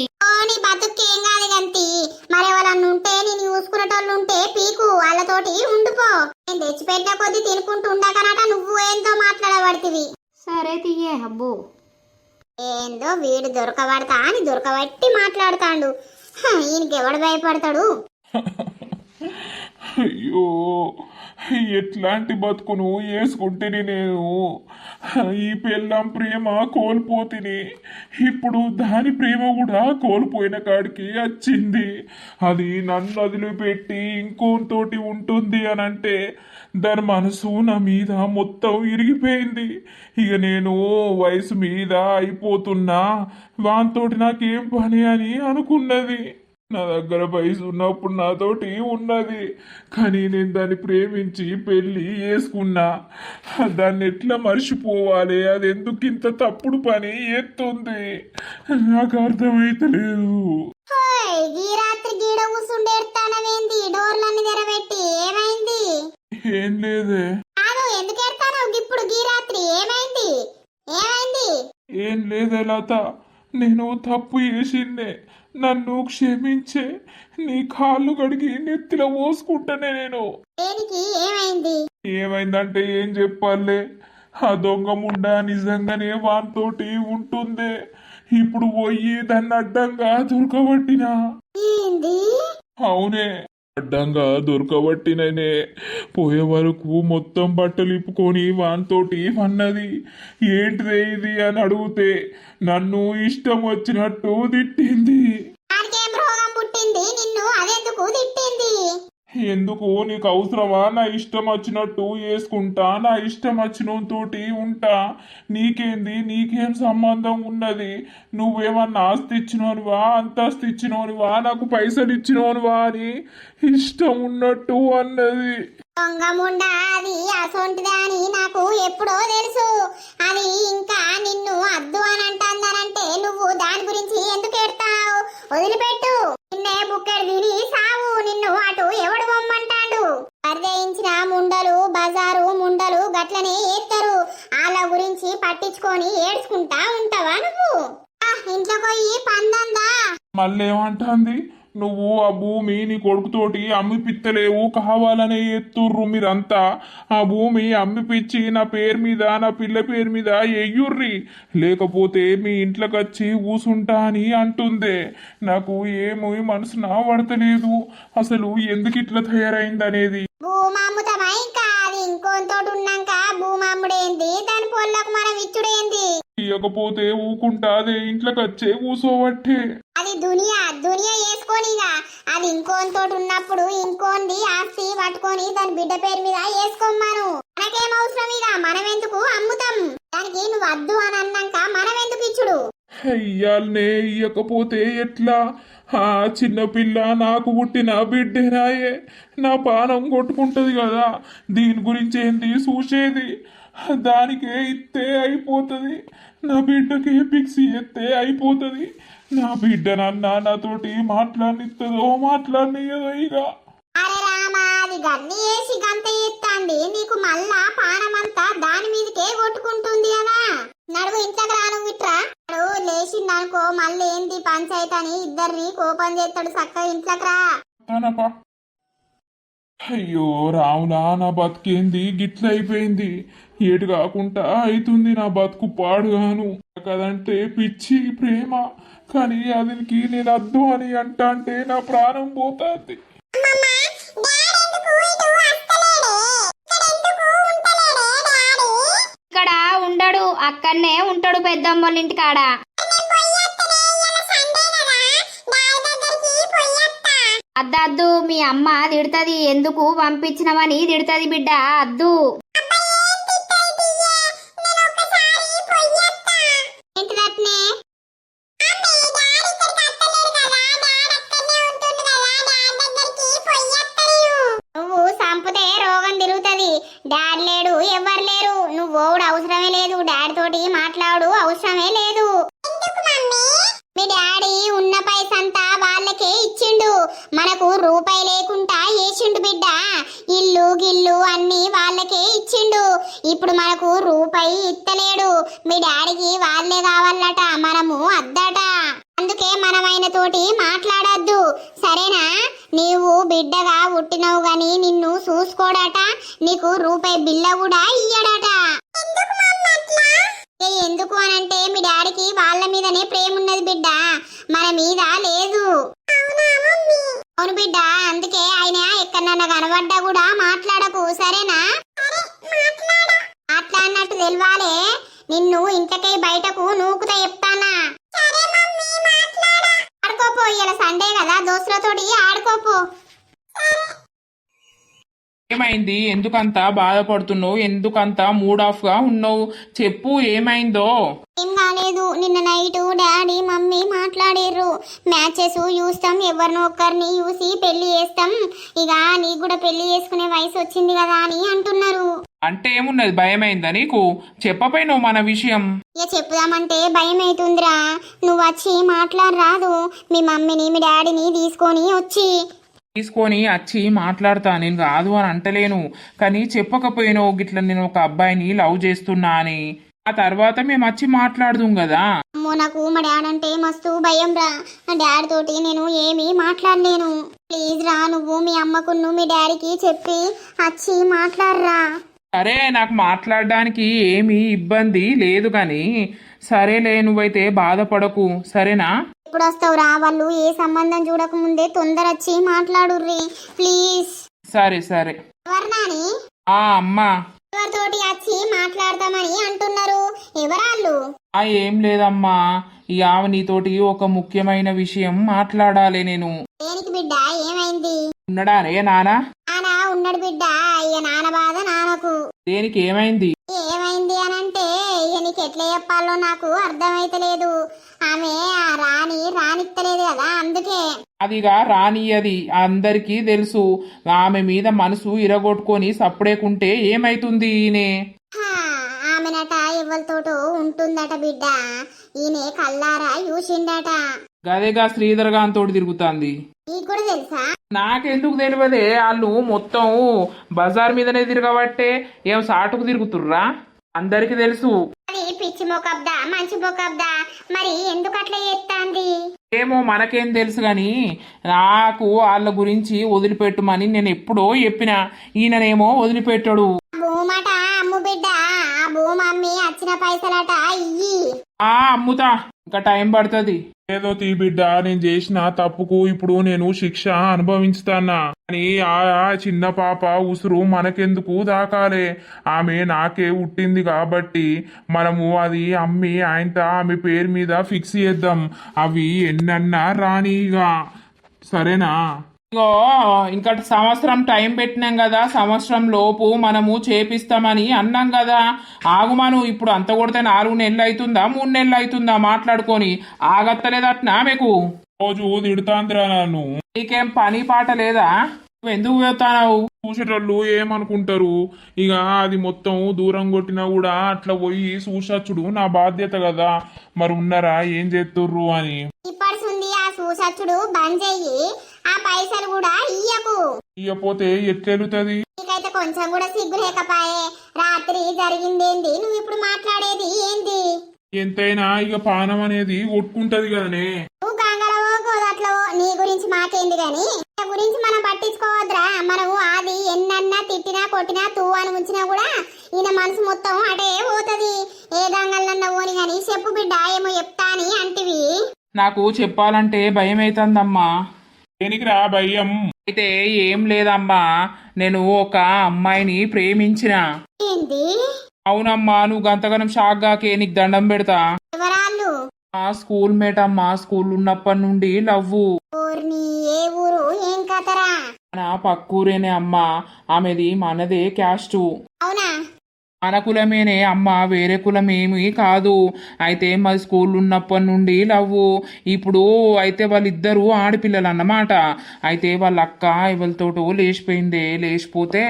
నీ బతుకు ఏం కాదు గంతి. మరెవరన్నా ఉంటే నేను చూసుకునేటోళ్ళు ఉంటే పీకు, వాళ్ళతోటి ఉండిపో. నేను తెచ్చిపెట్ట కొద్ది తినుకుంటూ ఉండకనట నువ్వు ఏందో మాట్లాడబడితివి.
సరే తీయే. అబ్బో
ఏందో వీడు దొరకబడతా అని దొరకబట్టి మాట్లాడతాడు. ఈయనకి ఎవడు భయపడతాడు?
అయ్యో, ఎట్లాంటి బతుకును వేసుకుంటేని నేను. ఈ పెళ్ళాం ప్రేమ కోల్పోతిని. ఇప్పుడు దాని ప్రేమ కూడా కోల్పోయిన కాడికి వచ్చింది. అది నన్ను వదిలిపెట్టి ఇంకోతోటి ఉంటుంది అని అంటే దాని మనసు నా మీద మొత్తం ఇరిగిపోయింది. ఇక నేను వయసు మీద అయిపోతున్నా, వానితోటి నాకేం పని అని అనుకున్నది. నా దగ్గర పైస ఉన్నప్పుడు నాతోటి ఉన్నది, కానీ నేను దాన్ని ప్రేమించి పెళ్ళి చేసుకున్నా. దాన్ని ఎట్లా మర్చిపోవాలి? అది ఎందుకు ఇంత తప్పుడు పని ఎత్తుంది నాకు అర్థమైతలేదు.
ఈ రాత్రి గీడ కూసుండేస్తానవేంది? డోర్లన్నీ తెరబెట్టి ఏమైంది?
ఏం లేదే.
కాదు, ఎందుకు ఎడతావు ఇప్పుడు? గీ రాత్రి ఏమైంది? ఏమైంది?
ఏం లేదే లత, నేను తప్పు చేసిందే. నన్ను క్షమించే. నీ కాళ్ళు కడిగి నెత్తిలో పోసుకుంటానే నేను.
దేనికి? ఏమైంది?
ఏమైందంటే ఏం చెప్పాలే, ఆ దొంగ ముండా నిజంగానే వానితోటి ఉంటుందే. ఇప్పుడు పోయి దాన్ని అడ్డంగా దొరకబట్టినా.
ఏంది?
అవునే, అడ్డంగా దొరకబట్టిననే పోయే వరకు మొత్తం బట్టలు ఇప్పుకొని వానితోటి అన్నది. ఏంటిదే ఇది అని అడిగితే నన్ను ఇష్టం వచ్చినట్టు తిట్టింది.
దానికేం రోగం పుట్టింది నిన్ను అదెందుకు తిట్టింది?
ఎందుకు నీకు అవసరమా? నా ఇష్టం వచ్చినట్టు వేసుకుంటా, నా ఇష్టం వచ్చినతోటి ఉంటా, నీకేంది, నీకేం సంబంధం ఉన్నది? నువ్వేమన్నా ఆస్తి ఇచ్చినోనివా, అంతస్తు ఇచ్చినోనివా, నాకు పైసలు ఇచ్చినోనివా అని ఇష్టం ఉన్నట్టు అన్నది.
దొంగముండా అది అసొంటిదే అని నాకు ఎప్పుడో తెలుసు. అది ఇంకా నిన్ను అద్దు అని అంటాందనంటే నువ్వు దాని గురించి ఎందుకు ఎడతావు? వదిలిపెట్టు. నిన్నే బుక్కెడు తిని సావు. నిన్ను అటు ఎవడు బొమ్మంటాడు? అర్ధయించిన ముండలు బజారు ముండలు గట్లనే ఏత్తరు. వాళ్ళ గురించి పట్టించుకొని ఏడ్చుకుంటా ఉంటావా నువ్వు? ఇంట్లో పోయి పందందా.
మళ్ళేమంటాంది? నువ్వు ఆ భూమి నీ కొడుకుతోటి అమ్మిపిత్తలేవు, కావాలనే ఎత్తుర్రు మీరంతా. ఆ భూమి అమ్మిపిచ్చి నా పేరు మీద, నా పిల్ల పేరు మీద ఎయ్యుర్రి, లేకపోతే మీ ఇంట్లోకి వచ్చి కూసుంటా అని అంటుందే. నాకు ఏమీ మనసున పడతలేదు అసలు ఎందుకు ఇట్లా తయారైందనేది.
భూమి అమ్ముతామా? ఇంకా అది ఇంకోతోటి ఉన్నాక భూమి అమ్ముడేంది, దాని పొల్లకు మనం ఇచ్చుడేంది?
ఇయ్యకపోతే ఊకుంటా అదే ఇంట్లోకి వచ్చే కూసోబట్టే.
అది దునియా దునియా వేసుకోనిగా. అది ఇంకోతోటి ఉన్నప్పుడు ఇంకోంది ఆస్తి పట్టుకొని దాని బిడ్డ పేరు మీద వేసుకోమను. మనకేం అవసరం? ఇక మనం ఎందుకు అమ్ముతాం? దానికి నువ్వు వద్దు అని అన్నాక మనం ఎందుకు ఇచ్చుడు?
అయ్యాలనే ఇయ్యకపోతే ఎట్లా? ఆ చిన్నపిల్ల నాకు పుట్టిన బిడ్డేనాయే, నా పానం కొట్టుకుంటది కదా. దీని గురించి ఏంది చూసేది? దానికే ఇస్తే అయిపోతుంది, నా బిడ్డకే పిక్సి ఎత్తే అయిపోతుంది. నా బిడ్డనన్నా నాతోటి మాట్లాడినిస్తుందో మాట్లాడినదో ఇక.
అరే రామా, అది గన్ని వేసి గంత ఎత్తాంది. నీకు మళ్ళా పానమంతా దాని మీదకే కొట్టుకుంటుంది కదా. నడువు ఇంట్లోకి రాను విట్రా. నడువు లేచిందనుకో మళ్ళీ ఏంది పంచాయతీ అని ఇద్దరిని కోపం చేస్తాడు. చక్కగా ఇంట్లోకి రా.
తనపా. అయ్యో రావునా, నా బతుకేంది గిట్ల అయిపోయింది? ఏటు కాకుండా అవుతుంది నా బతుకు పాడుగాను. కదంటే పిచ్చి ప్రేమ, కానీ అదికి నేను అద్దు అని అంటే నా ప్రాణం పోతుంది.
ఇక్కడ ఉండడు, అక్కడనే ఉంటాడు పెద్దమ్మోళ్ళ ఇంటికాడ. అద్దద్దు, మీ అమ్మ తిడుతుంది, ఎందుకు పంపించినవని తిడుతుంది బిడ్డ. అద్దు.
నువ్వు సంపుతే రోగం తిరుగుతుంది. డాడీ లేడు, ఎవ్వరు లేరు. నువ్వు ఓడు అవసరమే లేదు. డాడీ తోటి మాట్లాడు అవసరమే లేదు. మీ డాడీ ఉన్న పైసంతా వాళ్ళకే ఇచ్చిండు, మనకు రూపాయి లేకుండా వేసిండు బిడ్డ. ఇల్లు గిల్లు అన్ని వాళ్ళకే ఇచ్చిండు. ఇప్పుడు మనకు రూపాయి ఇత్తలేడు. మీ డాడీకి వాళ్ళే కావాలట, మనము అద్దట. అందుకే మనం ఆయన తోటి మాట్లాడద్దు, సరేనా? నీవు బిడ్డగా పుట్టినవు గాని నిన్ను చూసుకోడట, నీకు రూపాయి బిల్ల కూడా ఇయ్యడట. ఎందుకు అనంటే మీ డాడీకి వాళ్ళ మీదనే ప్రేమ ఉన్నది బిడ్డ, మన మీద లేదు. అవును బిడ్డ, అందుకే ఆయన ఎక్కడన్నా కనబడ్డా కూడా మాట్లాడకు, సరేనా? మాట్లాడినట్టు తెలవాలే. నిన్ను ఇంట్లోకి బయటకు నూకుతా చెప్తానా. ఆడుకోపో, ఇలా సండే కదా, దోస్తులతోటి ఆడుకోపో.
ఏమైంది? ఎందుకంత బాధపడుతున్నావు? ఎందుకంత మూడ్ ఆఫ్ గా ఉన్నావు? చెప్పు, ఏమైందో?
ఏం కాలేదు. నిన్న నైట్ డాడీ మమ్మీ మాట్లాడారు. మ్యాచెస్ చూస్తాం, ఎవరినో ఒక్కరిని చూసి పెళ్లి చేస్తాం, ఇక నీకు కూడా పెళ్లి చేసుకునే వయసు వచ్చింది కదా అని అంటున్నారు.
అంటే ఏమున్నది, భయమైందా నీకు? చెప్పపోయినావు మన విషయం.
ఇక చెప్పుదామంటే భయం అవుతుందిరా. నువ్వు వచ్చి మాట్లాడరాదు, మీ మమ్మీని మీ డాడీని తీసుకొని
వచ్చి మాట్లాడతా. నేను కాదు అని అంటలేను, కానీ చెప్పకపోయినావు గిట్ల నేను ఒక అబ్బాయిని లవ్ చేస్తున్నా అని. ఆ తర్వాత మేము వచ్చి మాట్లాడదాం కదా.
అమ్మో, నాకు మా డాడీ అంటే మస్తు భయం రా. నా డాడీ తోటి నేను ఏమీ మాట్లాడలేను. ప్లీజ్ రా, నువ్వు మీ అమ్మకును మీ డాడీకి చెప్పి వచ్చి మాట్లాడరా.
సరే, నాకు మాట్లాడడానికి ఏమీ ఇబ్బంది లేదు, కానీ సరేలే, నువ్వైతే బాధపడకు, సరేనా?
ఎప్పుడు వస్తావురా? వాళ్ళు ఏ సంబంధం చూడక ముందే తొందర వచ్చి మాట్లాడుర్రి ప్లీజ్.
సరే సరే.
ఎవరు నాని?
అమ్మా
ఎవరితోటి వచ్చి మాట్లాడతామని అంటున్నారు? ఎవరాళ్ళు?
ఏం లేదమ్మా, ఇక నీతోటి ఒక ముఖ్యమైన విషయం మాట్లాడాలి నేను.
దేనికి బిడ్డ? ఏమైంది?
ఉన్నడానే నానా?
నాన్న ఉన్నాడు బిడ్డ. ఇక నాన్న బాధ నాన్నకు.
దేనికి ఏమైంది?
ఏమైంది అనంటే ఇక నీకు ఎట్లా చెప్పాలో నాకు అర్థమైతలేదు. ఆమె ఆ రానిత్తలేదు కదా, అందుకే.
అదిగా రానియది అందరికీ తెలుసు. ఆమె మీద మనసు ఇరగొట్టుకొని సప్పుడేకుంటే ఏమైతుంది ఈయనే?
ఆమెనట ఎవరితోటో ఉంటుందట బిడ్డ. ఈయన కల్లారా చూసిండట.
గదేగా శ్రీధర్ గాంతో తిరుగుతాంది.
నీకు కూడా తెలుసా?
నాకెందుకు తెలియదే? వాళ్ళు మొత్తం బజార్ మీదనే తిరగబట్టే ఏం సాటుకు తిరుగుతుర్రా? అందరికి తెలుసు.
అది పిచ్చి మొకబ్దా మంచి మొకబ్దా? మరి ఎందుకు అట్లా చేస్తాంది?
ఏమో మనకేం తెలుసు గాని నాకు వాళ్ళ గురించి వదిలిపెట్టుమని నేను ఎప్పుడో చెప్పినా. ఈయననేమో వదిలిపెట్టాడు.
భూమట అమ్ము బిడ్డ. ఆ భూమి అమ్మి వచ్చిన పైసలట ఇయ్యి.
అమ్ముతా, ఇంకా టైం పడుతుంది.
ఏదో తీ బిడ్డ, నేను చేసిన తప్పుకు ఇప్పుడు నేను శిక్ష అనుభవించుతానా అని. ఆ చిన్న పాప ఉసురు మనకెందుకు దాకాలే? ఆమె నాకే ఉట్టింది కాబట్టి మనము అది అమ్మి ఆయనతో ఆమె పేరు మీద ఫిక్స్ చేద్దాం. అవి ఎన్నన్నా రానిగా, సరేనా?
ఇంకో ఇంకా సంవత్సరం టైం పెట్టినాం కదా, సంవత్సరం లోపు మనము చేపిస్తామని అన్నాం కదా. ఆగుమాను, ఇప్పుడు అంత కొడితే 4 నెలలు అవుతుందా 3 నెలలు అవుతుందా మాట్లాడుకొని? ఆగత్తలేదట్నా మీకు?
రోజు తిడుతాందిరా నన్ను.
నీకేం పని పాట లేదా? నువ్వు ఎందుకు వెళ్తావు?
చూసేటోళ్ళు ఏమనుకుంటారు? ఇక అది మొత్తం దూరం కొట్టినా కూడా అట్లా పోయి చూసచ్చుడు నా బాధ్యత కదా. మరి ఉన్నారా ఏం చేస్తుర్రు అని.
ఇప్పడుంది ఆ సూసచ్చుడు బంద్ చెయ్యి. ఆ పైసలు కూడా ఇయ్యకు.
ఇయ్యపోతే ఎట్లెలుతుంది?
నీకైతే కొంచెం కూడా సిగ్గు లేకపాయే. రాత్రి జరిగిందేంది? నువ్వు ఇప్పుడు మాట్లాడేది ఏంది?
ఎంతైనా ఇక పానం అనేది కొట్టుకుంటది కదనే.
నువ్వు గంగలవో గోదట్లవో నీ గురించి మాకేంది గాని నా గురించి మనం పట్టించుకోవద్దురా. మనము అది ఎన్నన్నా తిట్టినా కొట్టినా తూ అని ఉంచినా కూడా ఈయన మనసు మొత్తం అటే పోతది. ఏ గంగలన్నా పోని గాని చెప్పు బిడ్డ, ఏమో చెప్తా అని అంటివి.
నాకు చెప్పాలంటే భయం అవుతుందమ్మా.
దేనికిరా భయం?
అయితే ఏం లేదమ్మా, నేను ఒక అమ్మాయిని ప్రేమించిన.
ఏంది?
అవునమ్మా, నువ్వు గంతగనం షాక్ గాకే నీకు దండం పెడతా.
ఎవరాళ్ళు?
మా స్కూల్ మేట్ అమ్మా, స్కూల్ ఉన్నప్పటి నుండి లవ్వు.
ఊర్ని ఏ ఊరు ఏం కథరా?
మన పక్కూరేనే అమ్మా, ఆమెది మనదే క్యాస్టు.
అవునా?
మన కులమేనే అమ్మ, వేరే కులమేమి కాదు. అయితే మా స్కూల్ ఉన్నప్పటి నుండి లవ్వు. ఇప్పుడు అయితే వాళ్ళిద్దరూ ఆడపిల్లలు అన్నమాట. అయితే వాళ్ళ అక్క ఎవరితోటో లేచిపోయిందే. లేచిపోతే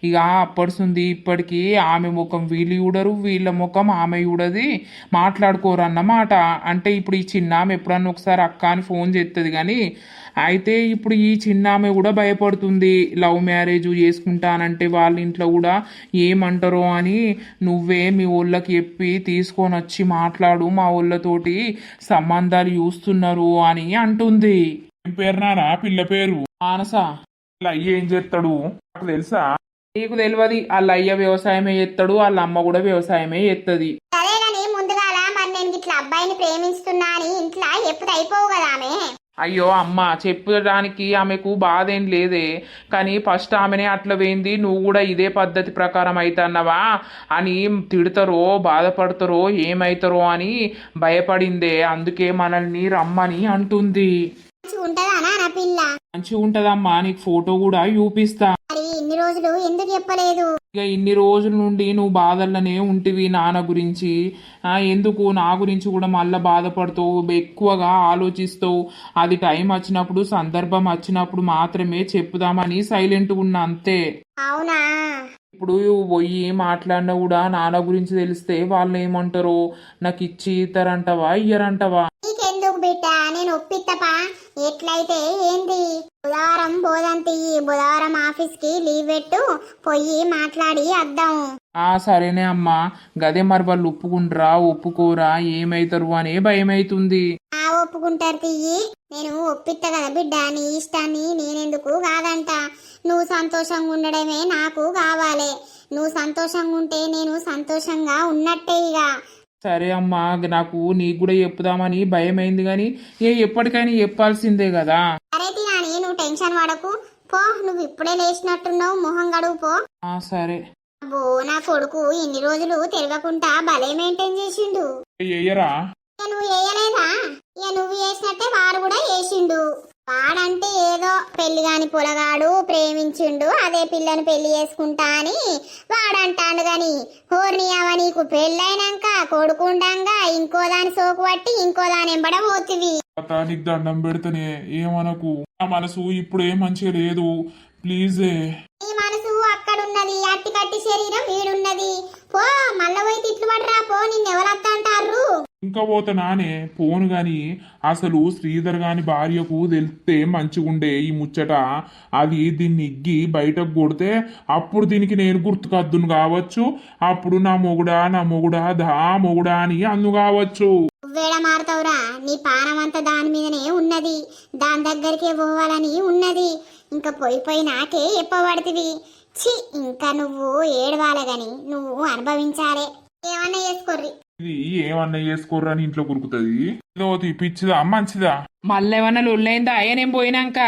ఇక అప్పడుసుంది ఇప్పటికి ఆమె ముఖం వీళ్ళు చూడరు, వీళ్ళ ముఖం ఆమె చూడది, మాట్లాడుకోరు అన్నమాట. అంటే ఇప్పుడు ఈ చిన్న ఆమె ఎప్పుడన్నా ఒకసారి అక్క అని ఫోన్ చేస్తుంది కానీ, అయితే ఇప్పుడు ఈ చిన్న ఆమె కూడా భయపడుతుంది. లవ్ మ్యారేజ్ చేసుకుంటానంటే వాళ్ళ ఇంట్లో కూడా ఏమంటారో అని, నువ్వే మీ ఊళ్ళకి చెప్పి తీసుకొని వచ్చి మాట్లాడు, మా ఊళ్ళతోటి సంబంధాలు చూస్తున్నారు అని అంటుంది.
ఏం పేరు నానా పిల్ల పేరు?
మానస.
అయ్య ఏం చేస్తాడు నాకు తెలుసా?
నీకు తెలియదు. వాళ్ళ అయ్య వ్యవసాయమే చేస్తాడు, వాళ్ళ అమ్మ కూడా వ్యవసాయమే చేస్తుంది.
సరే గాని ముందుగాల మరి నేను ఇట్లా అబ్బాయిని ప్రేమిస్తున్నా అని ఇంట్లో ఎప్పుడు అయిపోవు కదా ఆమె.
అయ్యో అమ్మ, చెప్పడానికి ఆమెకు బాధ ఏం లేదే, కానీ ఫస్ట్ ఆమెనే అట్లా పోయింది. నువ్వు కూడా ఇదే పద్ధతి ప్రకారం అవుతున్నావా అని తిడతారో బాధపడతారో ఏమవుతారో అని భయపడిందే. అందుకే మనల్ని రమ్మని అంటుంది.
ఉంటదా నా పిల్ల?
మంచిగా ఉంటదమ్మా, నీకు ఫోటో కూడా చూపిస్తా.
మరి ఇన్ని రోజులు ఎందుకు చెప్పలేదు?
ఇక ఇన్ని రోజుల నుండి నువ్వు బాధల్లోనే ఉంటివి నాన్న గురించి. ఎందుకు నా గురించి కూడా మళ్ళీ బాధపడుతావు, ఎక్కువగా ఆలోచిస్తావు. అది టైం వచ్చినప్పుడు సందర్భం వచ్చినప్పుడు మాత్రమే చెప్పుదామని సైలెంట్గా ఉన్నా అంతే.
అవునా?
ఇప్పుడు పోయి మాట్లాడినా కూడా నాన్న గురించి తెలిస్తే వాళ్ళు ఏమంటారో, నాకు ఇచ్చి ఇస్తారంటవా ఇయ్యరంటవా?
నీకెందుకు బిడ్డ, నేను ఒప్పిత్తపా. ఎట్లయితే ఏంది? బుధవారం బోదంతి, బుధవారం ఆఫీస్ కి లీవ్ పెట్టు, పోయి మాట్లాడి వద్దాం.
సరేనే అమ్మా, గదే మరి వాళ్ళు ఒప్పుకుంటారా ఒప్పుకోరా ఏమైతారు అనే భయం అవుతుంది.
ఒప్పుకుంటారు తీయి, నేను ఒప్పిత్తా కదా బిడ్డ. నీ ఇష్టాన్ని నేనెందుకు కాదంట. నువ్వు సంతోషంగా ఉండడమే నాకు కావాలి. నువ్వు సంతోషంగా ఉంటే నేను సంతోషంగా ఉన్నట్టే. ఇక
సరే అమ్మా నాకు నీకు కూడా చెప్పుదామని భయమైంది గాని ఎప్పటికైనా చెప్పాల్సిందే కదా.
సరే తినాని నువ్వు టెన్షన్ పడకు. పో, నువ్వు ఇప్పుడే లేచినట్టున్నావు, మొహం గడువు పో.
సరే.
అబ్బో, నా కొడుకు ఇన్ని రోజులు తిరగకుండా భలే మెయింటైన్ చేసిండు.
చెయ్యరా
ఇక నువ్వు వేయలేదా? ఇక నువ్వు చేసినట్టే వాడు కూడా చేసిండు. వాడంటే ఏదో పెళ్లి కాని పొలగాడు ప్రేమించిండు, అదే పిల్లని పెళ్లి చేసుకుంటా అని వాడంటాడు గాని హోర్ని అవ నీకు పెళ్ళైనాక కొడుకుండంగా ఇంకో దాని సోకు పట్టి ఇంకో దాని ఎంబడ పోతివి.
నీకు దండం పెడితేనే ఏమనకు. నా మనసు ఇప్పుడు ఏం మంచిగా లేదు, ప్లీజే.
నీ మనసు అక్కడున్నది, అట్టి కట్టి శరీరం వీడున్నది. పో, మళ్ళా పోయి తిట్లు పడరా పో, నిన్నెవరద్దంటారు.
ఇంకా పోతే నానే పోను గాని అసలు శ్రీధర్ గాని భార్యకు తెలిస్తే మంచిగుండే ఈ ముచ్చట. అది దీన్ని ఇగ్గి బయటకు కొడితే అప్పుడు దీనికి నేను గుర్తుకద్దును కావచ్చు. అప్పుడు నా మొగుడా దా మొగుడా అని అందు కావచ్చు.
నువ్వేడ మారుతావురా? నీ పానం అంతా దాని మీదనే ఉన్నది, దాని దగ్గరికే పోవాలని ఉన్నది. ఇంకా పోయి నాకే చెప్పబడుతుంది. ఛీ, ఇంకా నువ్వు ఏడవాలే గాని నువ్వు అనుభవించాలే. ఏమన్నా చేసుకోర్రి.
ఇది ఏమన్నా చేసుకోర్రా అని ఇంట్లో కురుకుతుంది. ఏదో పిచ్చిదా మంచిదా?
మళ్ళీ ఏమన్నా లొల్లైందా నేను పోయినాక?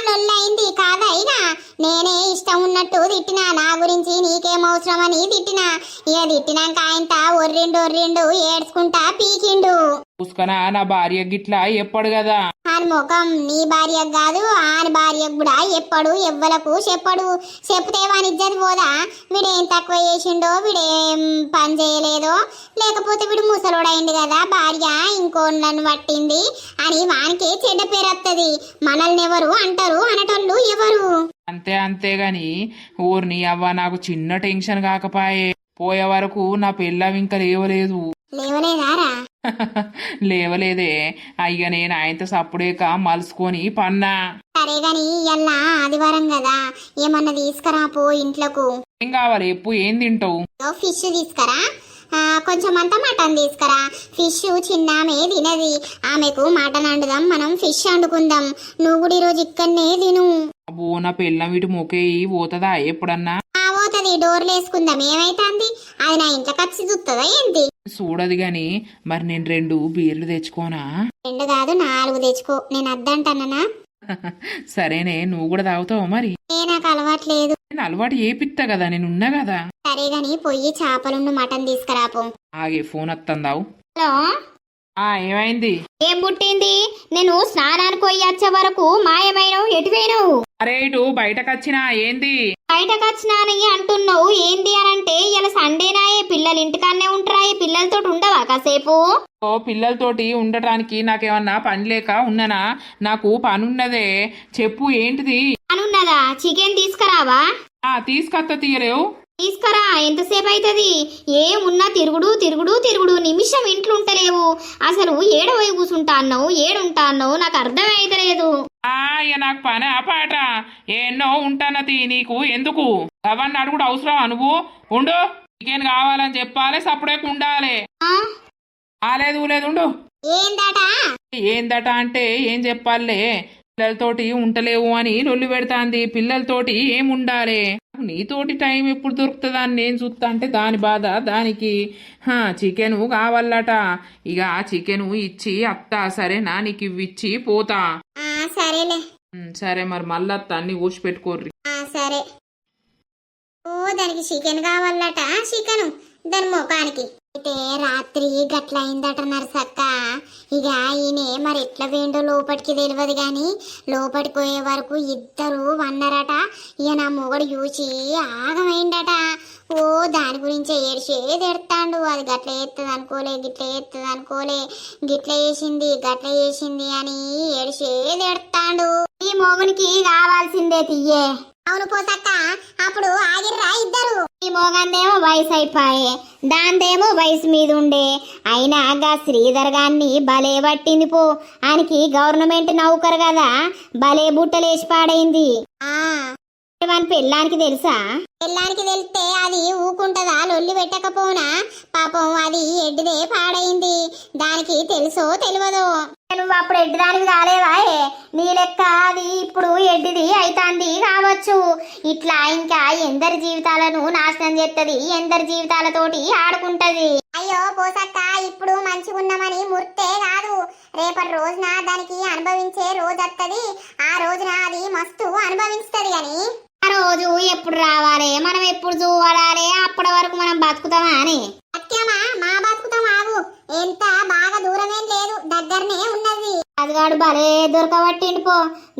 లొల్లైంది కాదైనా నేనే ఇష్టం ఉన్నట్టు తిట్టినా, నా గురించి నీకేం అవసరం అని తిట్టినా. ఇక తిట్టినాక ఆయన ఒర్రిండు ఏడ్చుకుంటా పీకిండు.
చూసుకనా నా భార్య గిట్లా ఎప్పడు కదా.
ఆయన ముఖం నీ భార్యకు కాదు, ఆయన భార్యకు కూడా ఎప్పడు ఎవ్వలకు చెప్పడు. చెప్తే వాని ఇజ్జత్ పోదా? వీడేం తక్కువ చేసిండో, వీడేం పని చేయలేదో, లేకపోతే వీడు ముసలోడైంది కదా భార్య ఇంకోళ్ళను పట్టింది అని వానికి చెడ్డ పేరు వస్తుంది. మనల్ని ఎవరు అంటారు, అనటోళ్ళు ఎవరు?
అంతేగాని ఊరిని అవ్వ నాకు చిన్న టెన్షన్ కాకపాయే. పోయే వరకు నా పెళ్ళం ఇంకా లేవలేదు.
లేవలేదారా?
లేవలేదే. అయ్య నేను ఆయనతో సప్పుడేక మలుసుకొని పన్నా.
సరే గాని ఇయ్యాల ఆదివారం కదా, ఏమన్నా తీసుకురా పో ఇంట్లోకు.
ఏం కావాలి ఎప్పు? ఏం తింటావు?
ఫిష్ తీసుకురా, కొంచెం అంతా మటన్ తీసుకురా. ఫిష్ చిన్నామే తినది, ఆమెకు మటన్ వండుదాం, మనం ఫిష్ వండుకుందాం. నువ్వు కూడా ఈరోజు ఇక్కడనే తిను.
అబ్బో, నా పెళ్ళం ఇటు మొకేయి పోతుందా ఎప్పుడన్నా?
పోతుంది, డోర్లు వేసుకుందాం. ఏమైతుంది? అది నా ఇంట్లోకి వచ్చి చూస్తుందా ఏంటి?
చూడదు గాని మరి నేను 2 బీర్లు తెచ్చుకోనా?
2 కాదు 4 తెచ్చుకో, నేను అద్దంటానా?
సరేనే, నువ్వు కూడా తాగుతావు మరి?
నాకు అలవాట్లేదు.
నేను అలవాటు ఏపిత్తా కదా, నేను ఉన్నా కదా.
సరే గాని పొయ్యి చేపలుండు మటన్ తీసుకురాపో.
ఆగే ఫోన్ వస్తుందావు.
హలో,
ఏమైంది?
ఏం పుట్టింది? నేను స్నానానికి పోయి వచ్చే వరకు మాయమైనవు, ఎటువైనవు?
అరే ఇటు బయటకొచ్చినా ఏంది?
బయటకు వచ్చినాని అంటున్నావు ఏంది అని అంటే, ఇలా సండేనాయే, పిల్లలు ఇంటికాన్నే ఉంటారాయే, పిల్లలతో ఉండవా కాసేపు?
ఓ పిల్లలతోటి ఉండటానికి నాకేమన్నా పని లేక ఉన్నానా? నాకు పనున్నదే. చెప్పు ఏంటిది?
అనున్నదా? చికెన్ తీసుకురావా?
తీసుకొత్త తీయలేవు.
తీసుకురా, ఎంతసేపు అవుతుంది? ఏమున్నా తిరుగుడు నిమిషం ఇంట్లో ఉంటలేవు. అసలు ఏడవై కూసుంటా అన్నావు, ఏడుంటా అన్నావు, నాకు అర్థం అయితలేదు.
నాకు పని పాట ఎన్నో ఉంటానది. నీకు ఎందుకు అవన్నీ అడుగుడు అవసరం? నువ్వు ఉండు, చికెన్ కావాలని చెప్పాలి, సపరేట్ ఉండాలి. లేదు ఉండు. ఏందట అంటే ఏం చెప్పాలే? పిల్లలతోటి ఉంటలేవు అని లొల్లి పెడతాంది. పిల్లలతోటి ఏముండాలి? నీతోటి టైం ఎప్పుడు దొరుకుతుందా అని నేను చూస్తా అంటే దాని బాధ దానికి. చికెన్ కావాలట. ఇక చికెన్ ఇచ్చి అత్తా, సరేనా? నీకు ఇవ్విచ్చి పోతా.
సరేలే.
సరే మరి మళ్ళా అన్ని ఊసి పెట్టుకోర్రి.
సరే. ఓ దానికి చికెన్ కావాలట, చికెన్ దాని ముఖానికి. అయితే రాత్రి గట్ల అయిందట నరసక్క. ఇక ఈయన మరి ఎట్లా వేండో లోపలికి తెలియదు గాని లోపలికి పోయే వరకు ఇద్దరు వన్నారట. ఇక నా మొగడు చూసి ఆగమైందట. ఓ దాని గురించి ఏడ్చేదెడతాండు. అది గట్ల చేస్తుంది అనుకోలే, గిట్ల చేస్తుంది అనుకోలే, గిట్ల చేసింది అని ఏడ్చేదెడతాండు. ఈ మొగునికి కావాల్సిందే తియ్యే. అవును పోసక్క, అప్పుడు ఆగిర్రా ఇద్దరు. ఈ మోగందేమో వయసు అయిపోయే, దాందేమో వయసు మీద ఉండే. అయినా గా శ్రీధర్ గాన్ని భలే పట్టింది పో. ఆయనకి గవర్నమెంట్ నౌకరు కదా, భలే బుట్టలేసి పాడైంది. వాని పెళ్ళానికి తెలుసా? పెళ్ళానికి తెలిస్తే అది ఊకుంటదా? లొల్లి పెట్టకపోనా? పాపం అది ఎడ్డిదే పాడైంది. దానికి తెలుసో తెలియదో? నువ్వు అప్పుడు ఎడ్డిదానికి కాలేవా? నీ లెక్క అది ఇప్పుడు ఎడ్డిది అయితాంది కావచ్చు. ఇట్లా ఇంకా ఎందరి జీవితాలను నాశనం చేస్తుంది, ఎందరి జీవితాలతోటి ఆడుకుంటది. అయ్యో పోసక్క ఇప్పుడు మంచిగున్నామని ముర్తే కాదు, రేపటి రోజున దానికి అనుభవించే రోజు వస్తుంది. ఆ రోజున అది మస్తు అనుభవిస్తుంది. అని ఆ రోజు ఎప్పుడు రావాలి, మనం ఎప్పుడు చూడాలి, అప్పటి వరకు మనం బతుకుతామా అని. సత్యమా మా బతుకుతాం ఆగు, ఎంత బాగా దూరమేం లేదు, దగ్గరనే ఉన్నది. అదిగాడు భలే దొరకబట్టిండు పో,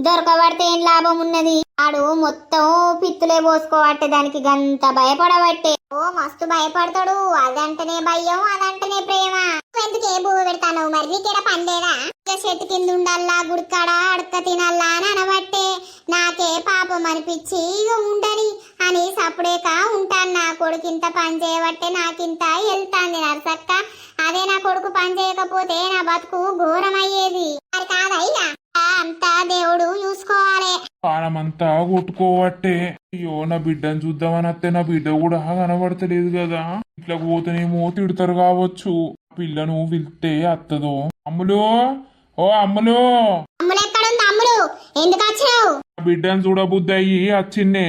దొరకబడితే ఏం లాభం ఉన్నది. ఆడు మొత్తం పిత్తులే పోసుకోబట్టే దానికి గంత భయపడబట్టే. ఓ మస్తు భయపడతాడు, అదంటనే భయం, అదంటనే ప్రేమ. ఎందుకే బువ్వ పెడతాను, మరి నీకేడ పండేదా? చెట్టు కింద ఉండాలా, గుడికాడ అడక తినాలా అని అనబట్టే నాకే పాపం అనిపించి ఇక ఉండని అని సప్పుడేక ఉంటాను. నా కొడుకింత పని చేయబట్టే నాకింత వెళ్తాంది నరసక్క. అదే నా కొడుకు పని చేయకపోతే నా బతుకు ఘోరమయ్యేది. మరి కాదయ్యా, అంతా దేవుడు చూసుకోవాలి.
పానమంతా కొట్టుకోవట్టే. అయ్యో నా బిడ్డను చూద్దామని వస్తే నా బిడ్డ కూడా కనబడతలేదు కదా. ఇట్లా పోతేనేమో తిడతారు కావచ్చు. పిల్లను పిలిస్తే అత్తదో. అమ్ములు, ఓ అమ్ములు,
అమ్ములు ఎక్కడుంది? అమ్ములు ఎందుకు వచ్చినావు?
బిడ్డను చూడబుద్ధి అయ్యి వచ్చిన్నే,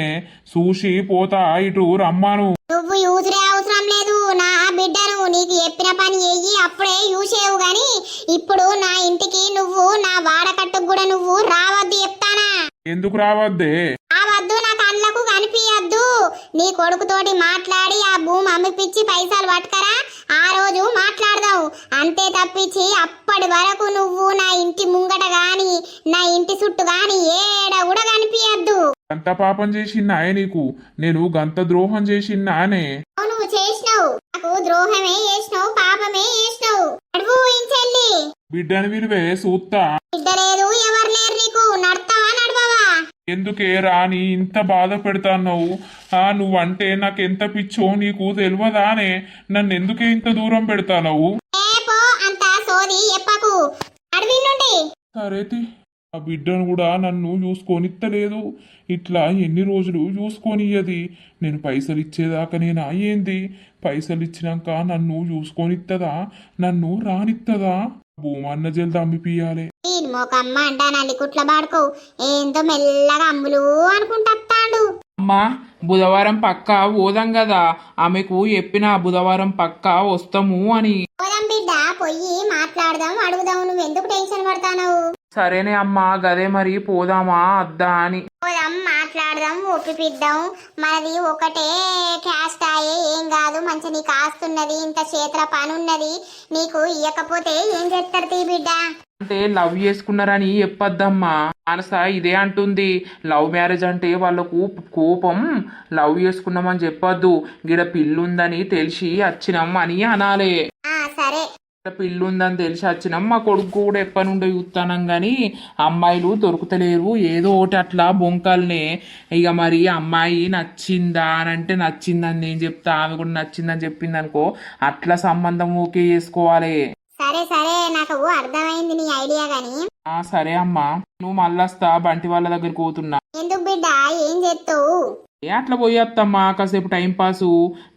చూసి పోతా ఇటు రమ్మాను.
నువ్వు యూజురే అవసరం లేదు, నా బిడ్డను నీకు చెప్పిన పని చెయ్యి, అప్పుడే యూసేవు గాని ఇప్పుడు నా ఇంటికి నువ్వు నా వాడకట్టుకు కూడా నువ్వు రావద్దు చెప్తానా.
ఎందుకు రావద్దే?
రావద్దు, నా కళ్ళకు కనిపించద్దు. నీ కొడుకుతోటి మాట్లాడి ఆ భూమి అమ్మిపిచ్చి పైసలు పట్టుకరా, ఆ రోజు మాట్లాడదాం. అంతే తప్పించి అప్పటి వరకు నువ్వు నా ఇంటి ముంగట గాని నా ఇంటి చుట్టూ గాని ఏడ కూడా కనిపించద్దు.
గంత పాపం చేసిన్నాయే నీకు, నేను గంత ద్రోహం చేసిన్నానే.
నువ్వు చేసినావు, నాకు ద్రోహమే చేసినావు, పాపమే చేసినావు. అడుగు ఇంచెల్లి,
బిడ్డను విలువే సూత్తా.
బిడ్డ లేదు, ఎవరు లేరు నీకు, నడతావా నడవవా?
ఎందుకే రాని ఇంత బాధ పెడతాన్నావు? నువ్వంటే నాకెంత పిచ్చో నీకు తెలియదానే? నన్ను ఎందుకే ఇంత దూరం పెడతానవు?
ఏపో అంత సోది చెప్పకు, అడవి నుండి.
సరేతి, ఆ బిడ్డను కూడా నన్ను చూసుకొనిత్తలేదు. ఇట్లా ఎన్ని రోజులు చూసుకొనియ్యది? నేను పైసలు ఇచ్చేదాకా నేనా ఏంది? పైసలు ఇచ్చినాక నన్ను చూసుకొనిత్తదా? నన్ను రానిత్తదా? భూమన్న జల్ది అమ్మిపియాలే.
మోకమ్మ అంటా నల్లి కుట్ల బాడుకో, ఏందో మెల్లగా అమ్ములు అనుకుంటాడు.
అమ్మా బుధవారం పక్కా పోదాం కదా, ఆమెకు చెప్పిన బుధవారం పక్కా వస్తాము అని.
పోదాం బిడ్డ, పొయ్యి మాట్లాడదాం, అడుగుదాం. నువ్వు ఎందుకు టెన్షన్ పడతావు?
సరేనే అమ్మా, గదే మరి పోదామా అద్దా అని.
పోదాం, మాట్లాడదాం, ఒప్పిపిద్దాం. మనది ఒకటే క్యాస్ట్ అయ్యే, ఏం కాదు. మంచి నీకు ఆస్తున్నది, ఇంత చేతుల పని ఉన్నది, నీకు ఇయ్యకపోతే ఏం చేస్తారు తీ బిడ్డ?
అంటే లవ్ చేసుకున్నారని చెప్పొద్దమ్మా. మానస ఇదే అంటుంది, లవ్ మ్యారేజ్ అంటే వాళ్ళకు కోపం, లవ్ చేసుకున్నామని చెప్పొద్దు. గిడ పిల్లుందని తెలిసి వచ్చినాం అని అనాలే.
సరే,
పిల్లుందని తెలిసి వచ్చినాం. మా కొడుకు కూడా ఎప్పటి నుండో చూస్తానం గాని అమ్మాయిలు దొరుకుతలేరు, ఏదో ఒకటి అట్లా బొంకల్నే. ఇక మరి అమ్మాయి నచ్చిందా అని అంటే నచ్చిందని నేను చెప్తా, ఆమె కూడా నచ్చిందని చెప్పింది అనుకో, అట్లా సంబంధం ఓకే చేసుకోవాలి.
సరే సరే, నాకు అర్థమైంది నీ ఐడియా గాని.
సరే అమ్మా, నువ్వు మళ్ళొస్తా, బంటి వాళ్ళ దగ్గరికి పోతున్నా.
ఎందుకు బిడ్డ, ఏం చేస్తావు?
అట్లా పోయేత్తమ్మా, కాసేపు టైం పాసు.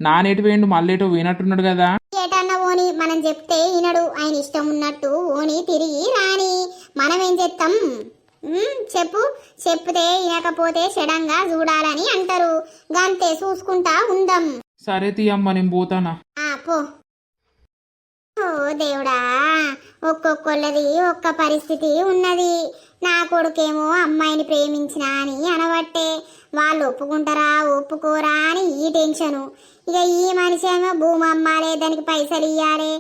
నానేటి వేయండు మళ్ళేటో వినట్టున్నాడు కదా.
ఏటన్నా ఓని, మనం చెప్తే వినడు, ఆయన ఇష్టం ఉన్నట్టు ఓని తిరిగి రాని, మనం ఏం చేస్తాం? చెప్పు, చెప్తే వినకపోతే చెడంగా చూడాలని అంటారు. గంతే, చూసుకుంటా ఉందాం.
సరే తీయమ్మ, నేను పోతానా.
పో. ఓ దేవుడా, ఒక్కొక్కళ్ళది ఒక్క పరిస్థితి ఉన్నది. నా కొడుకేమో అమ్మాయిని ప్రేమించినా అని అనబట్టే వాళ్ళు ఒప్పుకుంటారా ఒప్పుకోరా అని ఈ టెన్షను. ఇక ఈ మనిషి ఏమో భూమి అమ్మాలే, దానికి పైసలు ఇయ్యాలి,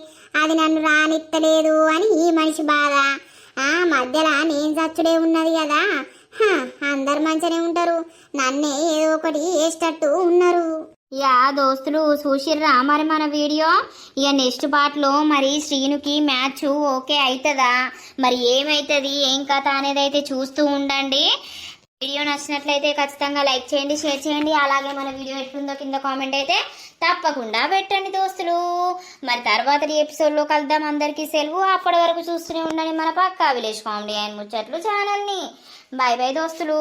అది నన్ను రానిత్తలేదు అని ఈ మనిషి బాధ. మధ్యలో నేను చచ్చుడే ఉన్నది కదా. అందరు మంచిగానే ఉంటారు, నన్నే ఏదో ఒకటి వేసేటట్టు ఉన్నారు.
యా దోస్తులు, చూసిర్రా మరి మన వీడియో? ఇక నెక్స్ట్ పార్ట్లో మరి శ్రీనుకి మ్యాచ్ ఓకే అవుతుందా, మరి ఏమవుతుంది, ఏం కథ అనేది అయితే చూస్తూ ఉండండి. వీడియో నచ్చినట్లయితే ఖచ్చితంగా లైక్ చేయండి, షేర్ చేయండి. అలాగే మన వీడియో ఎట్లుందో కింద కామెంట్ అయితే తప్పకుండా పెట్టండి దోస్తులు. మరి తర్వాతది ఎపిసోడ్లో కలుద్దాం. అందరికీ సెలవు. అప్పటి వరకు చూస్తూనే ఉండండి మన పక్కా విలేజ్ కామెడీ అండ్ ముచ్చట్లు ఛానల్ని. బాయ్ బాయ్ దోస్తులు.